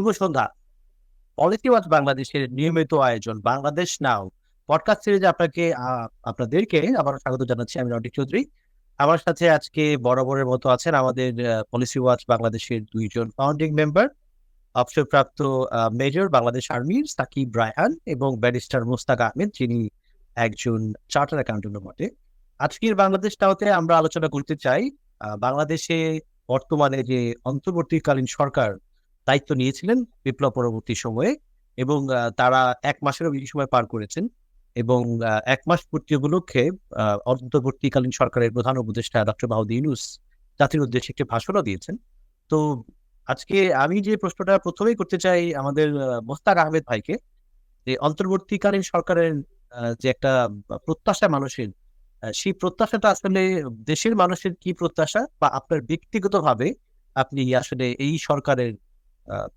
শুভ সন্ধ্যা। Policy watch বাংলাদেশের নিয়মিত আয়োজন বাংলাদেশ নাও পডকাস্ট সিরিজে আপনাদেরকে আবার স্বাগত জানাচ্ছি। আমি রন্টিক চৌধুরী। আমার সাথে আজকে বরাবরের মতো আছেন আমাদের পলিসি ওয়াচ বাংলাদেশের দুইজন ফাউন্ডিং মেম্বার, অবসরপ্রাপ্ত মেজর বাংলাদেশ আর্মির সাকিব রায়হান এবং ব্যারিস্টার মুস্তাক আহমেদ, যিনি একজন চার্টার অ্যাকাউন্টেন্ট বটে। আজকের বাংলাদেশ নাওতে আমরা আলোচনা করতে চাই বাংলাদেশে বর্তমানে যে অন্তর্বর্তীকালীন সরকার দায়িত্ব নিয়েছিলেন বিপ্লব পরবর্তী সময়ে, এবং তারা 1 মাসেরও বেশি সময় পার করেছেন, এবং 1 মাস পূর্তি উপলক্ষে অন্তর্বর্তীকালীন সরকারের প্রধান উপদেষ্টা ডক্টর মাহমুদ ইউনূস জাতির উদ্দেশ্যে একটি ভাষণও দিয়েছেন। তো আজকে আমি যে প্রশ্নটা প্রথমেই করতে চাই আমাদের মোস্তাক আহমেদ ভাইকে, যে অন্তর্বর্তীকালীন সরকারের যে একটা প্রত্যাশা মানুষের, সেই প্রত্যাশাটা আসলে দেশের মানুষের কি প্রত্যাশা, বা আপনার ব্যক্তিগতভাবে আপনি আসলে এই সরকারের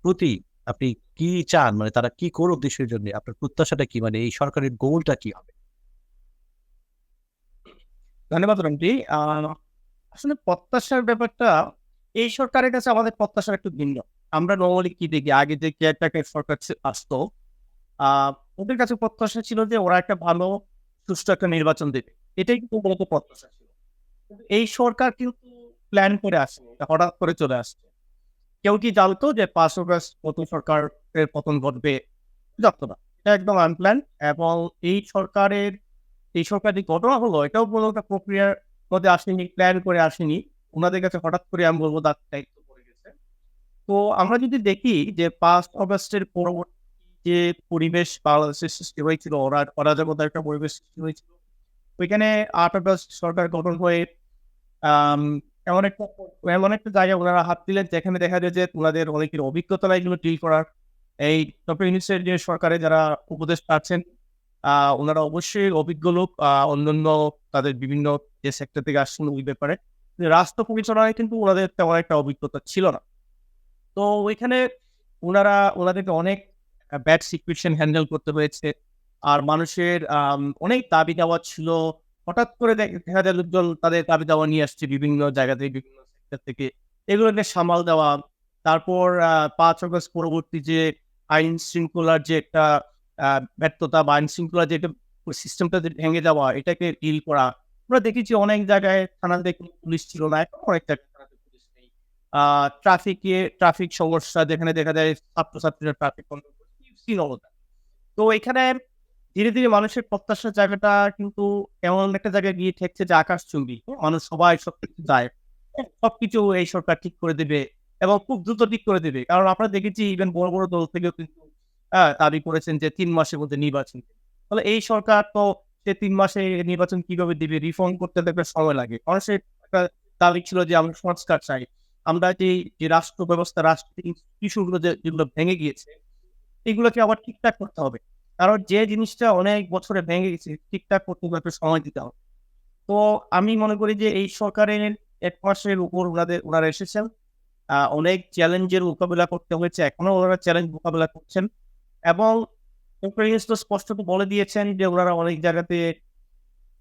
প্রতি আপনি কি চান, মানে তারা কি করুক দেশের জন্য, আপনার প্রত্যাশাটা কি, মানে এই সরকারের গোলটা কি হবে? ধন্যবাদ রন্টি। আসলে প্রত্যাশার ব্যাপারটা এই সরকারের কাছে আমাদের প্রত্যাশা একটু ভিন্ন। আমরা নরমালি কি দেখি, আগে যে কেয়ারটেকার সরকার আসতো, ওদের কাছে প্রত্যাশা ছিল যে ওরা একটা ভালো সুষ্ঠু একটা নির্বাচন দেবে। এটাই কিন্তু মূলত প্রত্যাশা ছিল। কিন্তু এই সরকার কিন্তু প্ল্যান করে আসে, হঠাৎ করে চলে আসছে। কেউ কি জানতো যে 5 আগস্ট নতুন সরকারের পতন ঘটবে? জানতো না। এটা একদম আনপ্ল্যান। এবং এই সরকার যে ঘটনা হলো, এটাও কোনো একটা প্রক্রিয়ার মধ্যে আসেনি, প্ল্যান করে আসেনি। ওনাদের কাছে হঠাৎ করে আমি বলবো তার দায়িত্ব পড়ে গেছে। তো আমরা যদি দেখি যে 5 আগস্টের পরবর্তী যে পরিবেশ বাংলাদেশের সৃষ্টি হয়েছিল, অরাজকতার একটা পরিবেশ সৃষ্টি হয়েছিল, ওইখানে 8 আগস্ট সরকার গঠন হয়ে আম এমন একটা এমন একটা জায়গায় ওনারা হাত দিলেন, যেখানে দেখা যায় যে ওনাদের অনেকের অভিজ্ঞতা নাই এগুলো ডিল করার। এই ডক্টর ইউনূসের যে সরকারে যারা উপদেষ্টা আছেন, ওনারা অবশ্যই অভিজ্ঞ লোক। অন্যান্য তাদের বিভিন্ন যে সেক্টর থেকে আসছেন ওই ব্যাপারে। রাষ্ট্র পরিচালনায় কিন্তু ওনাদের তেমন একটা অভিজ্ঞতা ছিল না। তো ওইখানে ওনাদেরকে অনেক ব্যাড সিচুয়েশন হ্যান্ডেল করতে হয়েছে। আর মানুষের অনেক দাবি-দাওয়া ছিল। হঠাৎ করে দেখা যায় লোকজন তাদের দাবি-দাওয়া নিয়ে আসছে বিভিন্ন জায়গা থেকে, বিভিন্ন সেক্টর থেকে। এগুলোকে সামাল দেওয়া। তারপর ৫ আগস্ট পরবর্তী যে আইন শৃঙ্খলার যে একটা ব্যর্থতা, বা আইন শৃঙ্খলার যে একটা সিস্টেমটা যে ভেঙে যাওয়া, এটাকে ডিল করা। আমরা দেখেছি অনেক জায়গায় থানাতে কোনো পুলিশ ছিল না। এখন অনেক জায়গায় থানাতে পুলিশ নেই। ট্রাফিক সমস্যা, যেখানে দেখা যায় ছাত্রছাত্রীরা ট্রাফিক কন্ট্রোল করছে। তো এখানে ধীরে, ধীরে মানুষের প্রত্যাশার জায়গাটা কিন্তু এমন একটা জায়গায় গিয়ে ঠেকছে যে আকাশচুম্বী। মানুষ সবাই সবকিছু চায়। সবকিছু এই সরকার ঠিক করে দেবে, এবং খুব দ্রুত ঠিক করে দেবে। কারণ আমরা দেখেছি ইভেন বড়, বড় দল থেকেও কিন্তু দাবি করেছেন যে ৩ মাসের মধ্যে নির্বাচন দেবে। ফলে এই সরকার তো সে ৩ মাসে নির্বাচন কিভাবে দিবে? রিফর্ম করতে তো একটা সময় লাগে। মানুষের একটা দাবি ছিল যে আমরা সংস্কার চাই। আমরা যে রাষ্ট্র ব্যবস্থা, রাষ্ট্রের ইনস্টিটিউশন গুলো যেগুলো ভেঙে গিয়েছে, এগুলোকে আবার ঠিকঠাক করতে হবে। কারণ যে জিনিসটা অনেক বছরে ভেঙে গেছে, ঠিকঠাক করতে হলে একটু সময় দিতে হবে। তো আমি মনে করি যে এই সরকারের ১ মাসের উপর ওনারা এসেছেন। অনেক চ্যালেঞ্জের মোকাবিলা করতে হয়েছে। এখনো ওনারা চ্যালেঞ্জ মোকাবিলা করছেন। এবং ডক্টর ইউনূস তো স্পষ্টত বলে দিয়েছেন যে ওনারা অনেক জায়গাতে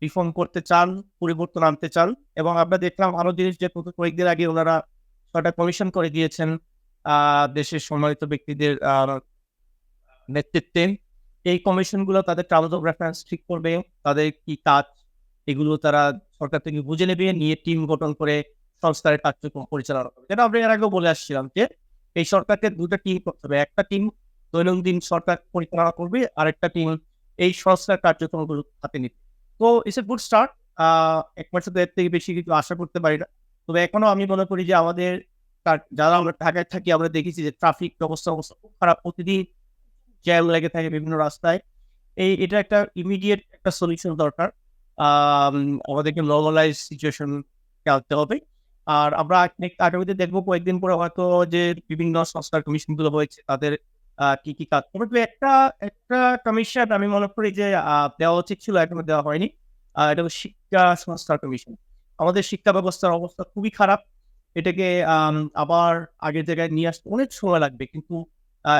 রিফর্ম করতে চান, পরিবর্তন আনতে চান। এবং আমরা দেখলাম আরো জিনিস যে গত কয়েকদিন আগে ওনারা ৬টা কমিশন করে দিয়েছেন দেশের সম্মানিত ব্যক্তিদের নেতৃত্বে। এই কমিশনগুলো তাদের টার্মস অফ রেফারেন্স ঠিক করবে, তাদের কি কাজ এগুলো তারা সরকার থেকে বুঝে নেবে, নিয়ে টিম গঠন করে সংস্কারের কার্যক্রম পরিচালনা করবে। যেটা আমরা এর আগেও বলে আসছিলাম যে এই সরকারকে ২ টা টিম করতে হবে। একটা টিম দৈনন্দিন সরকার পরিচালনা করবে, আরেকটা টিম এই সংস্কার কার্যক্রমগুলো হাতে নিবে। তো ইটস এ গুড স্টার্ট। ১ মাসে তো এর থেকে বেশি কিছু আশা করতে পারি না। তবে এখনো আমি মনে করি যে আমাদের যারা আমরা ঢাকায় থাকি, আমরা দেখেছি যে ট্রাফিক অবস্থা খুব খারাপ। প্রতিদিন জ্যাম লেগে থাকে বিভিন্ন রাস্তায়। এটা একটা ইমিডিয়েট একটা সলিউশন দরকার। আম আমাদেরকে নরমালাইজ সিচুয়েশন কে আনতে হবে। আর আমরা আগামীতে দেখবো কয়েকদিন পরে হয়তো যে বিভিন্ন সংস্কার কমিশন গুলো হয়েছে, তাদের কি কাজ করবে। তবে একটা একটা কমিশন আমি মনে করি যে দেওয়া উচিত ছিল, এখনো দেওয়া হয়নি। এটা হলো শিক্ষা সংস্কার কমিশন। আমাদের শিক্ষা ব্যবস্থার অবস্থা খুবই খারাপ। এটাকে আবার আগের জায়গায় নিয়ে আসতে অনেক সময় লাগবে। কিন্তু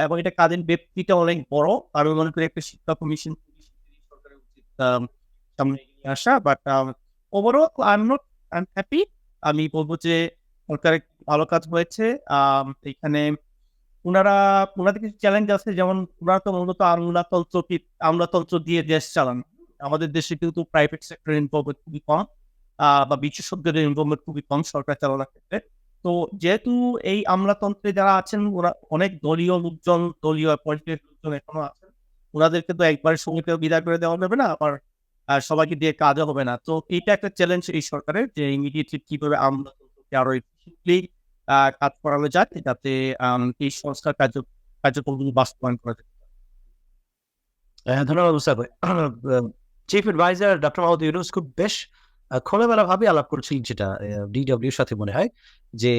এবং এটা কাজের ব্যাপ্তিটা অনেক বড়। আমি মনে করি একটা শিক্ষা কমিশন সরকারের উচিত সামনে এগিয়ে আসা। But overall I am happy. আমি বলব যে সরকারের ভালো কাজ হয়েছে। এখানে ওনারা ওনাদের কিছু চ্যালেঞ্জ আছে, যেমন ওনারা তো মূলত আমলাতন্ত্র দিয়ে দেশ চালান। আমাদের দেশে কিন্তু প্রাইভেট সেক্টর ইনভলভমেন্ট খুবই কম, বা বিশেষজ্ঞদের ইনভলভমেন্ট খুবই কম সরকার চালানোর ক্ষেত্রে। তো যেহেতু এই আমলাতন্ত্রে যারা আছেন ওরা অনেক দলীয় লোকজন, দলীয় পলিটিক্যাল লোকজন এখনো আছেন। ওনাদেরকে তো একবারে সঙ্গে বিদায় করে দেওয়া যাবে না, আবার সবাইকে দিয়ে কাজও হবে না। তো এটা একটা চ্যালেঞ্জ এই সরকারের, যে ইমিডিয়েটলি কিভাবে আমলাতন্ত্রকে আরো efficiently কাজ করানো যায়, যাতে এই সংস্কার কার্যক্রমগুলো বাস্তবায়ন করা যায়। ধন্যবাদ মুস্তাক ভাই। Chief adviser doctor Mohammad Yunus খুব বেশ খোলামেলা ভাবে আলাপ করছিলেন, যেটা ডিডব্লিউর সাথে মনে হয় যে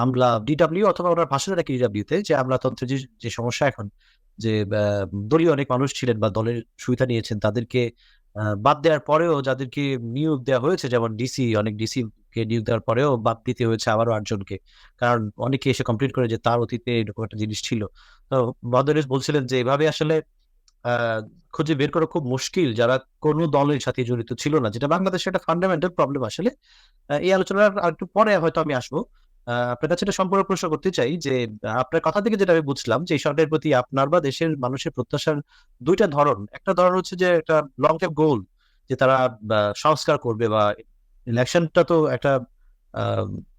আমলা ডিডব্লিউ অথবা ওনার ভাষণে নাকি ডিডব্লিউতে যে আমলাতন্ত্রের যে সমস্যা এখন, যে দলীয় অনেক মানুষ ছিলেন বা দলের সুবিধা নিয়েছেন তাদেরকে বাদ দেওয়ার পরেও যাদেরকে নিয়োগ দেওয়া হয়েছে, যেমন অনেক ডিসি কে নিয়োগ দেওয়ার পরেও বাদ দিতে হয়েছে আবারও 8 জনকে, কারণ অনেকে এসে কমপ্লেন করে যে তার অতীতে এরকম একটা জিনিস ছিল। তো বদরেশ বলছিলেন যে এভাবে আসলে খুঁজে বের করা খুব মুশকিল যারা কোনো দলের সাথে জড়িত ছিল না, যেটা বাংলাদেশের একটা ফান্ডামেন্টাল প্রবলেম আসলে। এই আলোচনার একটু পরে হয়তো আমি আসবো। আপনার কাছে একটা সম্পূর্ণ প্রশ্ন করতে চাই যে আপনার কথা থেকে যেটা আমি বুঝলাম যে এই সরকারের প্রতি আপনার বা দেশের মানুষের প্রত্যাশার দুইটা ধরন। একটা ধরন হচ্ছে যে একটা লং টার্ম গোল, যে তারা সংস্কার করবে, বা ইলেকশনটা তো একটা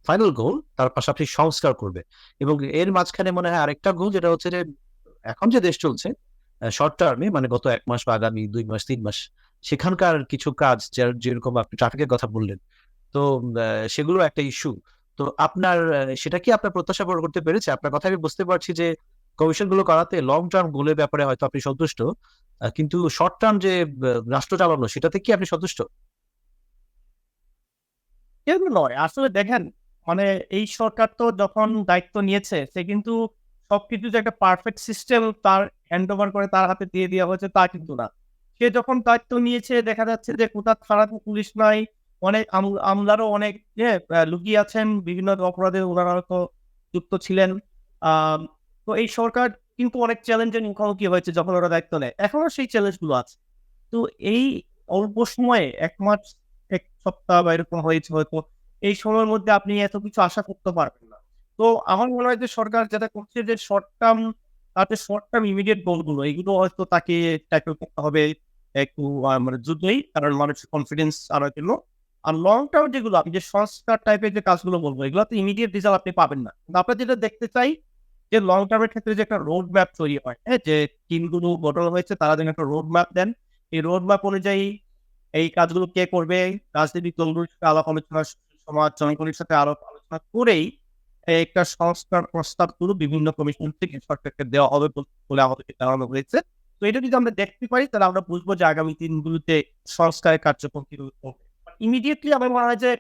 ফাইনাল গোল, তার পাশাপাশি সংস্কার করবে। এবং এর মাঝখানে মনে হয় আরেকটা গোল, যেটা হচ্ছে যে এখন যে দেশ চলছে শর্ট টার্মে, মানে গত 1 মাস বা আগামী 2 মাস 3 মাস, সেখানকার কিছু কাজ যেরকম আপনি ট্রাফিকের কথা বললেন, তো সেগুলো একটা ইস্যু। তো আপনার সেটা কি আপনার প্রত্যাশা পূরণ করতে পেরেছে? আপনার কথা আমি বুঝতে পারছি যে কমিশন গুলো করাতে লং টার্ম গোলের ব্যাপারে হয়তো আপনি সন্তুষ্ট, কিন্তু শর্ট টার্ম যে রাষ্ট্র চালানো, সেটাতে কি আপনি সন্তুষ্ট? কেন নয়, আসলে দেখেন, মানে এই সরকার তো যখন দায়িত্ব নিয়েছে, সে কিন্তু সবকিছু যে একটা পারফেক্ট সিস্টেম তার হ্যান্ড ওভার করে তার হাতে দিয়ে দেওয়া হয়েছে তা কিন্তু না। সে যখন দায়িত্ব নিয়েছে দেখা যাচ্ছে যে কোথাও থানাতে পুলিশ নাই, অনেক আমলারও অনেক লুকিয়ে আছেন, বিভিন্ন অপরাধে ওনারা হয়তো যুক্ত ছিলেন। আহ তো এই সরকার কিন্তু অনেক চ্যালেঞ্জের মুখোমুখি হয়েছে যখন ওরা দায়িত্ব নেয়, এখনো সেই চ্যালেঞ্জ গুলো আছে। তো এই অল্প সময়ে 1 মাস, 1 সপ্তাহ বা এরকম হয়েছে হয়তো, এই সময়ের মধ্যে আপনি এত কিছু আশা করতে পারবেন না। তো আমার মনে হয় যে সরকার যেটা করছে, যে শর্ট টার্ম ইমিডিয়েট গোল গুলো এগুলো হয়তো তাকে ট্যাকল করতে হবে একটু মানে দ্রুতই, কারণ মানুষের কনফিডেন্স আনার জন্য। আর লং টার্ম যেগুলো আমি যে সংস্কার টাইপের যে কাজগুলো বলবো, এগুলো তো ইমিডিয়েট রেজাল্ট আপনি পাবেন না। কিন্তু আমরা যেটা দেখতে চাই যে লং টার্মের ক্ষেত্রে যে একটা রোড ম্যাপ তৈরি হয়, হ্যাঁ, যে টিমগুলো গঠন হয়েছে তারা যেন একটা রোড ম্যাপ দেন। এই রোড ম্যাপ অনুযায়ী এই কাজগুলো কে করবে, রাজনৈতিক দলগুলোর সাথে আলাপ আলোচনা, সমাজ জনগণের সাথে আলাপ আলোচনা করেই একটা সংস্কার প্রস্তাবগুলো বিভিন্ন কমিশন থেকে সরকারকে দেওয়া হবে বলে আমাদেরকে জানানো হয়েছে। তো এটা যদি আমরা দেখতে পারি, তাহলে আমরা বুঝবো যে আগামী দিনগুলোতে সংস্কারের কার্যক্রম কিভাবে করবে। ইমিডিয়েটলি আমার মনে হয় যে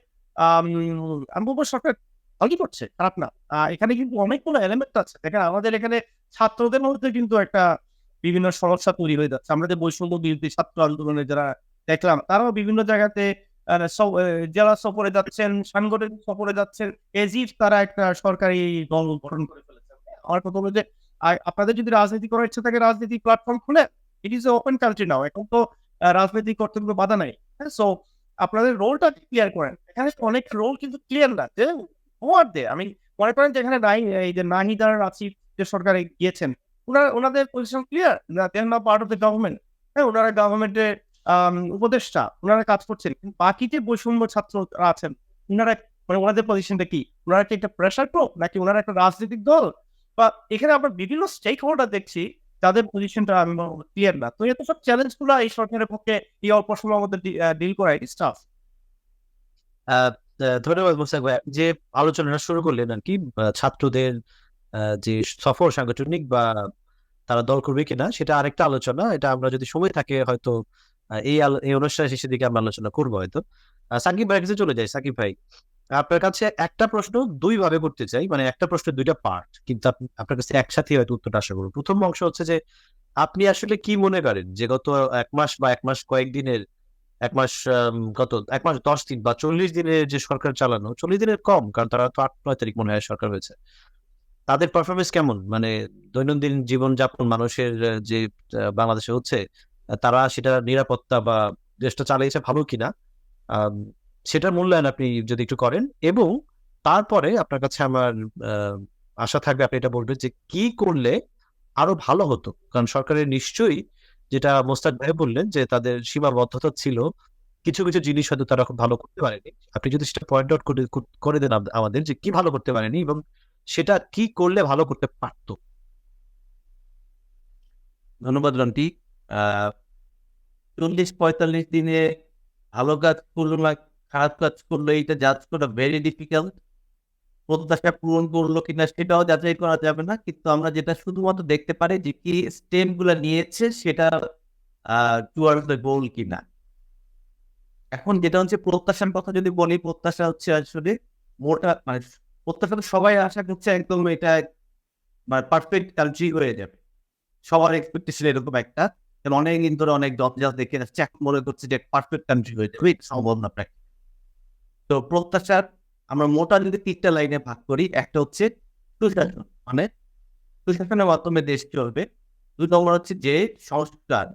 আমি বলবো সরকার ভালোই করছে, খারাপ না। এখানে কিন্তু অনেকগুলো এলিমেন্ট আছে। দেখেন, আমাদের এখানে ছাত্রদের মধ্যে কিন্তু একটা বিভিন্ন সমস্যা তৈরি হয়ে যাচ্ছে। আমরা যে বৈষম্য বিরোধী ছাত্র আন্দোলনে যারা দেখলাম, তারাও বিভিন্ন জায়গাতে জেলা সফরে যাচ্ছেন, সাংগঠনিক সফরে যাচ্ছেন, এজ ইফ তারা একটা সরকারি দল গঠন করে ফেলেছেন। আমার কথা হলো যে আপনাদের যদি রাজনীতি করার ইচ্ছা থাকে, রাজনীতিক প্ল্যাটফর্ম খুলে, ইট ইজ ওপেন কান্ট্রি নাও। এখন তো রাজনীতি করতে কোনো বাধা নাই। হ্যাঁ, সো আপনাদের রোলটা ক্লিয়ার করেন। এখানে অনেক রোল কিন্তু ক্লিয়ার না, যে আমি মনে করেন যে এখানে এই যে নাহিদ আর আসিফ যে সরকারে গিয়েছেন, ওনাদের পজিশন ক্লিয়ার না, they are not part of the government. হ্যাঁ, ওনারা গভর্নমেন্টের উপদেষ্টা, ওনারা কাজ করছেন। কিন্তু বাকি যে বৈষম্য ছাত্ররা আছেন, ওনারা মানে ওনাদের পজিশনটা কি? ওনারা কি একটা প্রেশার গ্রুপ, নাকি ওনারা একটা রাজনৈতিক দল? বা এখানে আমরা বিভিন্ন স্টেক হোল্ডার দেখছি যাদের পজিশনটা আমি ক্লিয়ার না। তো এত সব চ্যালেঞ্জ গুলো এই সরকারের পক্ষে এই অল্প সময়ের মধ্যে ডিল করা ইট ইজ টাফ। আহ, ধন্যবাদ মোস্তাক ভাই, যে আলোচনাটা শুরু করলেন আর কি, ছাত্রদের যে সফর সাংগঠনিক বা তারা দল করবে কিনা সেটা আরেকটা আলোচনা। এটা আমরা যদি সময় থাকে হয়তো এই অনুষ্ঠানের শেষের দিকে আমরা আলোচনা করবো হয়তো। সাকিব ভাইয়ের কাছে চলে যাই। সাকিব ভাই, আপনার কাছে একটা প্রশ্ন দুই ভাবে করতে চাই, মানে একটা প্রশ্নের দুইটা পার্ট, কিন্তু আপনার কাছে একসাথে হয়তো উত্তরটা আশা করবো। প্রথম অংশ হচ্ছে যে আপনি আসলে কি মনে করেন যে গত 1 মাস বা 1 মাস কয়েকদিনের, 1 মাস গত 1 মাস 10 দিন বা 40 দিনের যে সরকার চালানো, 40 দিনের কম, কারণ তারা তো 8-9 তারিখ মনে হয় সরকার হয়েছে, তাদের পারফরমেন্স কেমন? মানে দৈনন্দিন জীবনযাপন মানুষের যে বাংলাদেশে হচ্ছে, তারা সেটা নিরাপত্তা বা দেশটা চালিয়েছে ভালো কিনা, আম, সেটার মূল্যায়ন আপনি যদি একটু করেন। এবং তারপরে আপনার কাছে আমার আশা থাকবে আপনি এটা বলবেন যে কি করলে আরো ভালো হতো, কারণ সরকারের নিশ্চয়ই, যেটা মোস্তাক ভাই বললেন যে তাদের সীমাবদ্ধতা ছিল, কিছু কিছু জিনিস হয়তো তারা খুব ভালো করতে পারেনি। আপনি যদি সেটা পয়েন্ট আউট করে দেন আমাদের যে কি ভালো করতে পারেনি এবং সেটা কি করলে ভালো করতে পারতো। ধন্যবাদ রন্টি। 40-45 দিনে ভালো কাজ করলো না খারাপ কাজ করলো এটা জাজ করা ভেরি ডিফিকাল্ট। প্রত্যাশা পূরণ করলো কিনা সেটাও যাচাই করা যাবে না, কিন্তু আমরা যেটা শুধুমাত্র দেখতে পারি যে কি স্টেপ গুলা নিয়েছে সেটা টুয়ার্ডস দ্য গোল কিনা। এখন যেটা হচ্ছে প্রত্যাশার কথা যদি বলি, প্রত্যাশা হচ্ছে আসলে মোটা মানে প্রত্যাশা তো সবাই আশা করছে একদম এটা মানে পারফেক্ট কান্ট্রি হয়ে যাবে, সবার এক্সপেকটেশন এরকম একটা। অনেক দিন ধরে অনেক জঞ্জাল দেখে আসছে, এখন মনে করছে যে পারফেক্ট কান্ট্রি হয়ে যাবে, এটা সম্ভব না প্রায়। তো প্রত্যাশার আমরা মোটা যদি 3টা লাইনে ভাগ করি, একটা হচ্ছে সুশাসন, মানে সুশাসনের মাধ্যমে দেশ চলবে। 2 নম্বর হচ্ছে যে সংস্কার,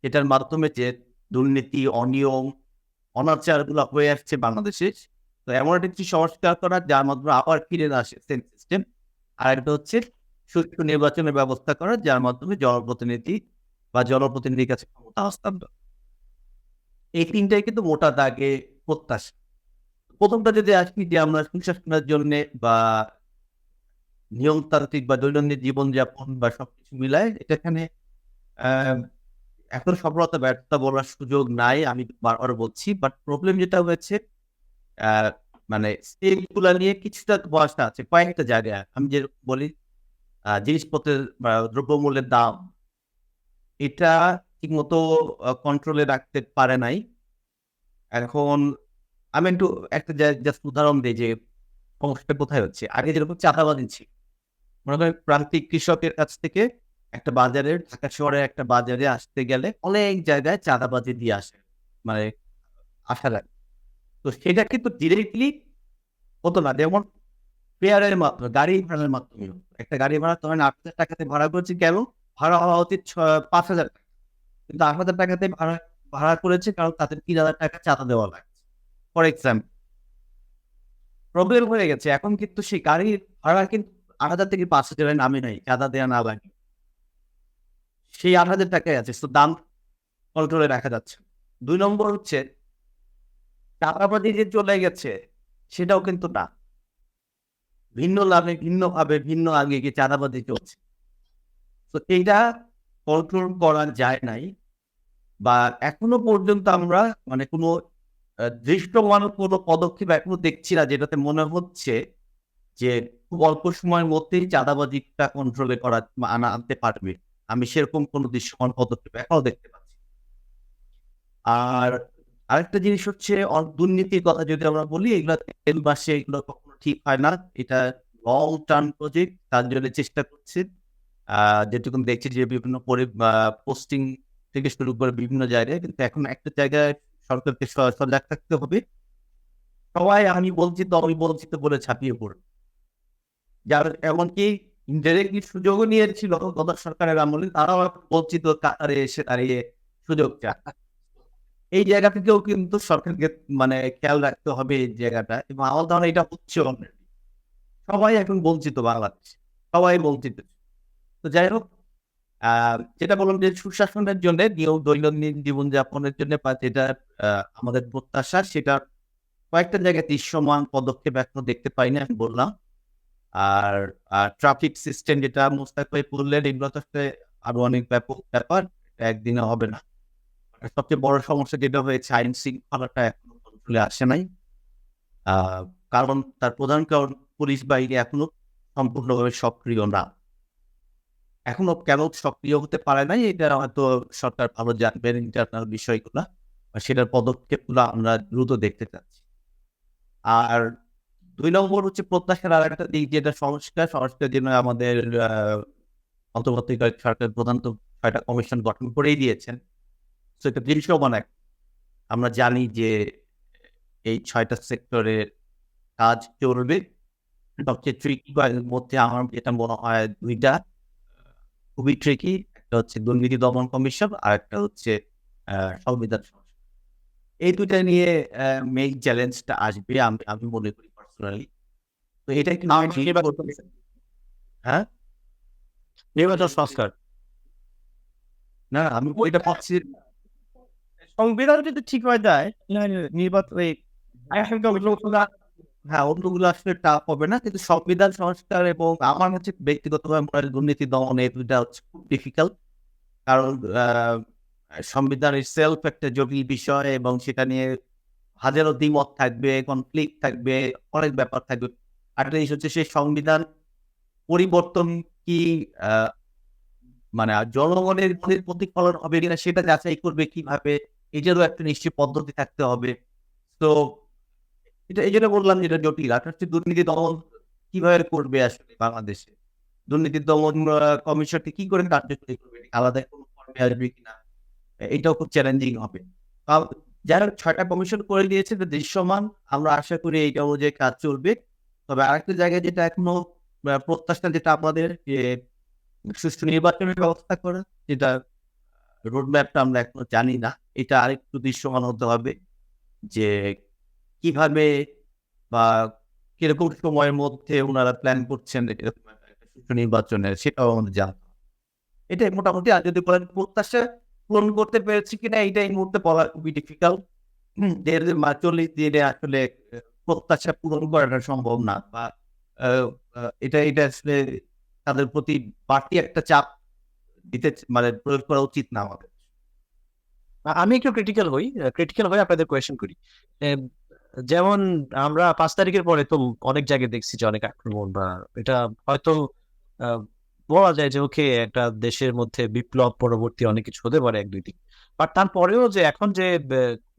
এটার মাধ্যমে যে দুর্নীতি, অনিয়ম, অনাচার গুলো হয়ে আসছে বাংলাদেশে, তো এমন একটা কিছু সংস্কার করা যার মাধ্যমে আবার ফিরে না আসে সেম সিস্টেম। আর একটা হচ্ছে সুষ্ঠু নির্বাচনের ব্যবস্থা করা যার মাধ্যমে জনপ্রতিনিধি বা জনপ্রতিনিধির কাছে ক্ষমতা হস্তান্তর। এই 3টাই কিন্তু মোটা দাগে প্রত্যাশা। প্রথমটা যদি আসি যে আমরা সুশাসনের জন্য বা নিয়মতান্ত্রিক বা দৈনন্দিন জীবনযাপন বা সবকিছু মিলায় এটা এখানে এখন সফলতা ব্যর্থতা বলার সুযোগ নাই, আমি বারবার বলছি। বাট প্রবলেম যেটা হয়েছে মানে স্টেপ গুলা নিয়ে কিছুটা বয়সটা আছে কয়েকটা জায়গায়। আমি যে বলি জিনিসপত্রের দ্রব্যমূল্যের দাম এটা ঠিকমতো কন্ট্রোলে রাখতে পারে নাই। এখন আমি একটু একটা জাস্ট উদাহরণ দিই যে সমস্যাটা কোথায় হচ্ছে। আগে যেরকম চাঁদাবাজি ছিল, মনে করেন প্রান্তিক কৃষকের কাছ থেকে একটা বাজারে, ঢাকা শহরের একটা বাজারে আসতে গেলে অনেক জায়গায় চাঁদাবাজি দিয়ে আসে, মানে আসা লাগে। তো সেটা কিন্তু ডিরেক্টলি হতো না, যেমন ফেয়ারের মাধ্যমে, গাড়ি ভাড়ার মাধ্যমে। একটা গাড়ি ভাড়া ধরেন 8,000 টাকাতে ভাড়া করছে, কেন ভাড়া হওয়া উচিত 5,000 টাকা, কিন্তু 8,000 টাকাতে ভাড়া ভাড়া করেছে কারণ তাদের 3,000 টাকা চাঁদা দেওয়া লাগছে ফর এক্সাম্পল। প্রবলেম হয়ে গেছে এখন, কিন্তু সেই গাড়ির ভাড়া কিন্তু 8,000 থেকে 5,000 এর নামে নাই, চাঁদা দেওয়া না লাগে, সেই 8,000 টাকাই আছে। তো দাম কন্ট্রোলে রাখা যাচ্ছে। 2 নম্বর হচ্ছে চাঁদাবাজি যে চলে গেছে সেটাও কিন্তু না, ভিন্ন লাভে ভিন্নভাবে ভিন্ন আগে গিয়ে চাঁদাবাজি চলছে। তো এইটা কন্ট্রোল করা যায় নাই, বা এখনো পর্যন্ত আমরা মানে কোনো দৃশ্যমান কোনো পদক্ষেপ এখনো দেখছি না যেটাতে মনে হচ্ছে যে খুব অল্প সময়ের মধ্যেই চাঁদাবাজিটা কন্ট্রোলে করা আনতে পারবে। আমি সেরকম কোনো দৃশ্যমান পদক্ষেপ এখনো দেখতে পাচ্ছি। আর আরেকটা জিনিস হচ্ছে দুর্নীতির কথা যদি আমরা বলি, এগুলো 3 মাসে এগুলো কখনো ঠিক হয় না। এটা লং টার্ম প্রজেক্ট, তার জন্য চেষ্টা করছে। যেটুকু দেখছি যে বিভিন্ন পোস্টিং থেকে শুরু করে বিভিন্ন জায়গায়, কিন্তু এখন একটা জায়গায় সরকারকে সজাগ থাকতে হবে। সবাই আমি বঞ্চিত আমি বঞ্চিত বলে ছাপিয়ে পড়ে, যার এমনকি ইনডাইরেক্টলি সুযোগও নিয়েছিল গত সরকারের আমলে, তারাও বঞ্চিত কাতারে এসে দাঁড়িয়ে সুযোগ চায়। এই জায়গা থেকেও কিন্তু সরকারকে মানে খেয়াল রাখতে হবে এই জায়গাটা, এবং আমার ধারণা এটা হচ্ছে অলরেডি। সবাই এখন বঞ্চিত বাংলাদেশ, সবাই বঞ্চিত। তো যাই হোক, যেটা বললাম যে সুশাসনের জন্য দৈনন্দিন জীবনযাপনের জন্য বা যেটা আমাদের প্রত্যাশা, সেটা কয়েকটা জায়গায় দৃশ্যমান পদক্ষেপ এখনো দেখতে পাইনি, আমি বললাম। আর ট্রাফিক সিস্টেম যেটা মোস্তাক ভাই বললেন, এগুলো তো আরো অনেক ব্যাপক ব্যাপার, একদিনে হবে না। সবচেয়ে বড় সমস্যা যেটা হয়েছে, আইন শৃঙ্খলাটা এখনো কন্ট্রোলে আসে নাই। কারণ তার প্রধান কারণ পুলিশ বাহিনী এখনো সম্পূর্ণভাবে সক্রিয় না। এখনো কেন সক্রিয় হতে পারে নাই এটা হয়তো সরকার ভালো জানবেন, ইন্টারনাল বিষয়গুলা, সেটার পদক্ষেপগুলো আমরা দ্রুত দেখতে চাচ্ছি। আর 2 নম্বর হচ্ছে প্রত্যাশার আর একটা দিক, যেটা সংস্কার জন্য আমাদের অন্তর্বর্তীকালীন সরকার প্রধান তো 6টা কমিশন গঠন করেই দিয়েছেন। তো এটা দৃশ্যমান আমরা জানি যে এই 6টা সেক্টরের কাজ চলবে। সবচেয়ে ট্রিকি মধ্যে আমার যেটা মনে হয় 2টা খুবই ট্রিকি, একটা হচ্ছে দুর্নীতি দমন কমিশন, আর একটা হচ্ছে সংবিধান সংস্কার। এই 2টা নিয়ে মেইন চ্যালেঞ্জটা আসবে আমি মনে করি পার্সোনালি। তো এটা কি হ্যাঁ নির্বাচন সংস্কার। না আমি ওইটা পাচ্ছি সংবিধান যদি ঠিক হয়ে যায় নির্বাচন হ্যাঁ অন্যগুলো আসলে টাফ হবে না কিন্তু সংবিধান সংস্কার এবং আমার হচ্ছে ব্যক্তিগতভাবে মনে হয় দুর্নীতি দমন এই দুইটা হচ্ছে খুব ডিফিকাল্ট কারণ সংবিধান সেলফ একটা জটিল বিষয় এবং সেটা নিয়ে হাজারো দ্বিমত থাকবে কনফ্লিক্ট থাকবে অনেক ব্যাপার থাকবে একটা জিনিস হচ্ছে সেই সংবিধান পরিবর্তন কি মানে জনগণের মনের প্রতিফলন হবে কিনা সেটা যাচাই করবে কিভাবে এটারও একটা নিশ্চয় পদ্ধতি থাকতে হবে তো এটা এই জন্য বললাম যেটা জটিল আর হচ্ছে দুর্নীতি দমন কিভাবে করবে আসলে বাংলাদেশে দুর্নীতি দমন কমিশনটি কি করে কার্যকরী করবে আলাদা কোনো ফর্মে আসবে কিনা এটাও খুব চ্যালেঞ্জিং হবে যারা 6টা কমিশন করে দিয়েছে দৃশ্যমান আমরা আশা করি এইটা অনুযায়ী কাজ চলবে তবে আরেকটা জায়গায় যেটা এখনো প্রত্যাশা যেটা আমাদের যে সুষ্ঠু নির্বাচনের ব্যবস্থা করা যেটা রোডম্যাপটা আমরা এখনো জানি না এটা আরেকটু দৃশ্যমান হতে হবে যে কিভাবে বা কিরকম সময়ের মধ্যে ওনারা প্ল্যান করছেন এরকম একটা সুষ্ঠু নির্বাচনের সেটাও আমাদের জানতে হবে এটাই মোটামুটি আর যদি বলেন প্রত্যাশা পূরণ করতে পেরেছি কিনা এটা এই মুহূর্তে বলা খুবই ডিফিকাল্ট 40 দিনে আসলে প্রত্যাশা পূরণ করাটা সম্ভব না বা এটা এটা আসলে তাদের প্রতি বাড়তি একটা চাপ দিতে মানে প্রয়োগ করা উচিত না আমাদের আমি একটু ক্রিটিক্যাল হয়ে আপনাদের কোয়েশ্চেন করি। এম, যেমন আমরা 5 তারিখের পরে তো অনেক জায়গায় দেখছি যে অনেক আক্রমণ বা এটা হয়তো আহ, বলা যায় যে ওকে একটা দেশের মধ্যে বিপ্লব পরবর্তী অনেক কিছু হতে পারে 1-2 দিন, বাট তারপরেও যে এখন যে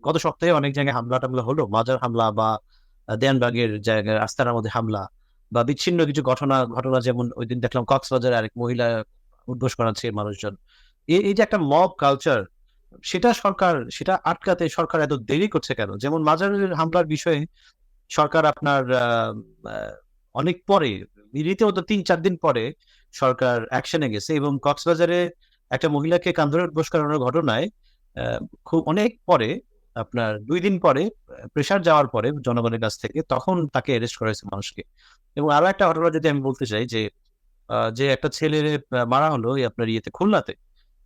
গত সপ্তাহে অনেক জায়গায় হামলা টামলা হলো, মাজার হামলা বা দেয়ানবাগের জায়গায় আস্তানার মধ্যে হামলা বা বিচ্ছিন্ন কিছু ঘটনা ঘটনা যেমন ওই দিন দেখলাম কক্সবাজারে আরেক মহিলা উদ্ঘোষ করাচ্ছে মানুষজন, এই যে একটা মব কালচার, সেটা আটকাতে সরকার এত দেরি করছে কেন? যেমন মাজারের হামলার বিষয়ে সরকার আপনার আহ, অনেক পরে, রীতিমতো 3-4 দিন পরে সরকার অ্যাকশনে গেছে এবং কক্সবাজারে একটা মহিলাকে কান ধরে উদ্ঘোষ করানোর ঘটনায় আহ, খুব অনেক পরে, আপনার 2 দিন পরে প্রেসার যাওয়ার পরে জনগণের কাছ থেকে তখন তাকে অ্যারেস্ট করা হয়েছে মানুষকে। এবং আরো একটা ঘটনা যদি আমি বলতে চাই যে যে একটা ছেলে মারা হলো এই আপনার ইয়েতে খুলনাতে,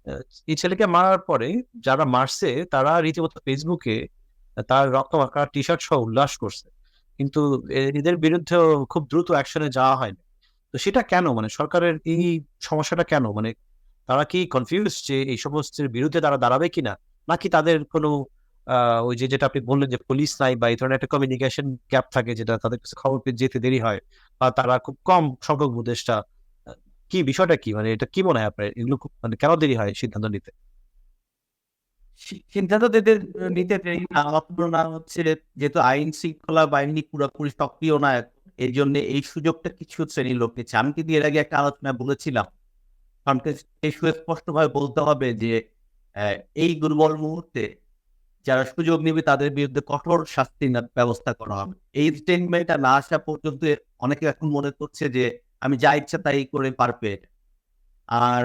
আহ, এই ছেলেকে মারার পরে যারা মারছে তারা রীতিমতো ফেসবুকে তার রক্ত মাখা টি শার্ট সহ উল্লাস করছে, কিন্তু এদের বিরুদ্ধেও খুব দ্রুত অ্যাকশনে যাওয়া হয়নি। তো সেটা কেন, মানে সরকারের এই সমস্যাটা কেন, মানে তারা কি কনফিউজ যে এই সমস্তের বিরুদ্ধে তারা দাঁড়াবে কিনা, নাকি তাদের কোনো ওই যে যেটা আপনি বললেন যে পুলিশ নাই বা এই ধরনের একটা কমিউনিকেশন গ্যাপ থাকে যেটা তাদের কাছে খবর পেয়ে যেতে দেরি হয়, বা তারা খুব কম সংখ্যক উপদেষ্টা, কি বিষয়টা কি, মানে এটা কি মনে হয় আপনার, এগুলো মানে কেন দেরি হয় সিদ্ধান্ত নিতে? সিদ্ধান্ত নিতে দেরি না আপনার না হচ্ছে যেহেতু আইন শৃঙ্খলা বাহিনী পুরোপুরি সক্রিয় না এই জন্য এই সুযোগটা কিছু শ্রেণীর লোক নিচ্ছে আমি কিন্তু এর আগে একটা আলোচনা বলেছিলাম এই সুস্পষ্ট ভাবে বলতে হবে যে এই দুর্বল মুহূর্তে যারা সুযোগ নেবে তাদের বিরুদ্ধে কঠোর শাস্তি ব্যবস্থা করা হবে এই স্টেটমেন্টটা না আসা পর্যন্ত অনেকে এখন মনে করছে যে আমি যা ইচ্ছা তাই করে পার পেয়ে যাই। আর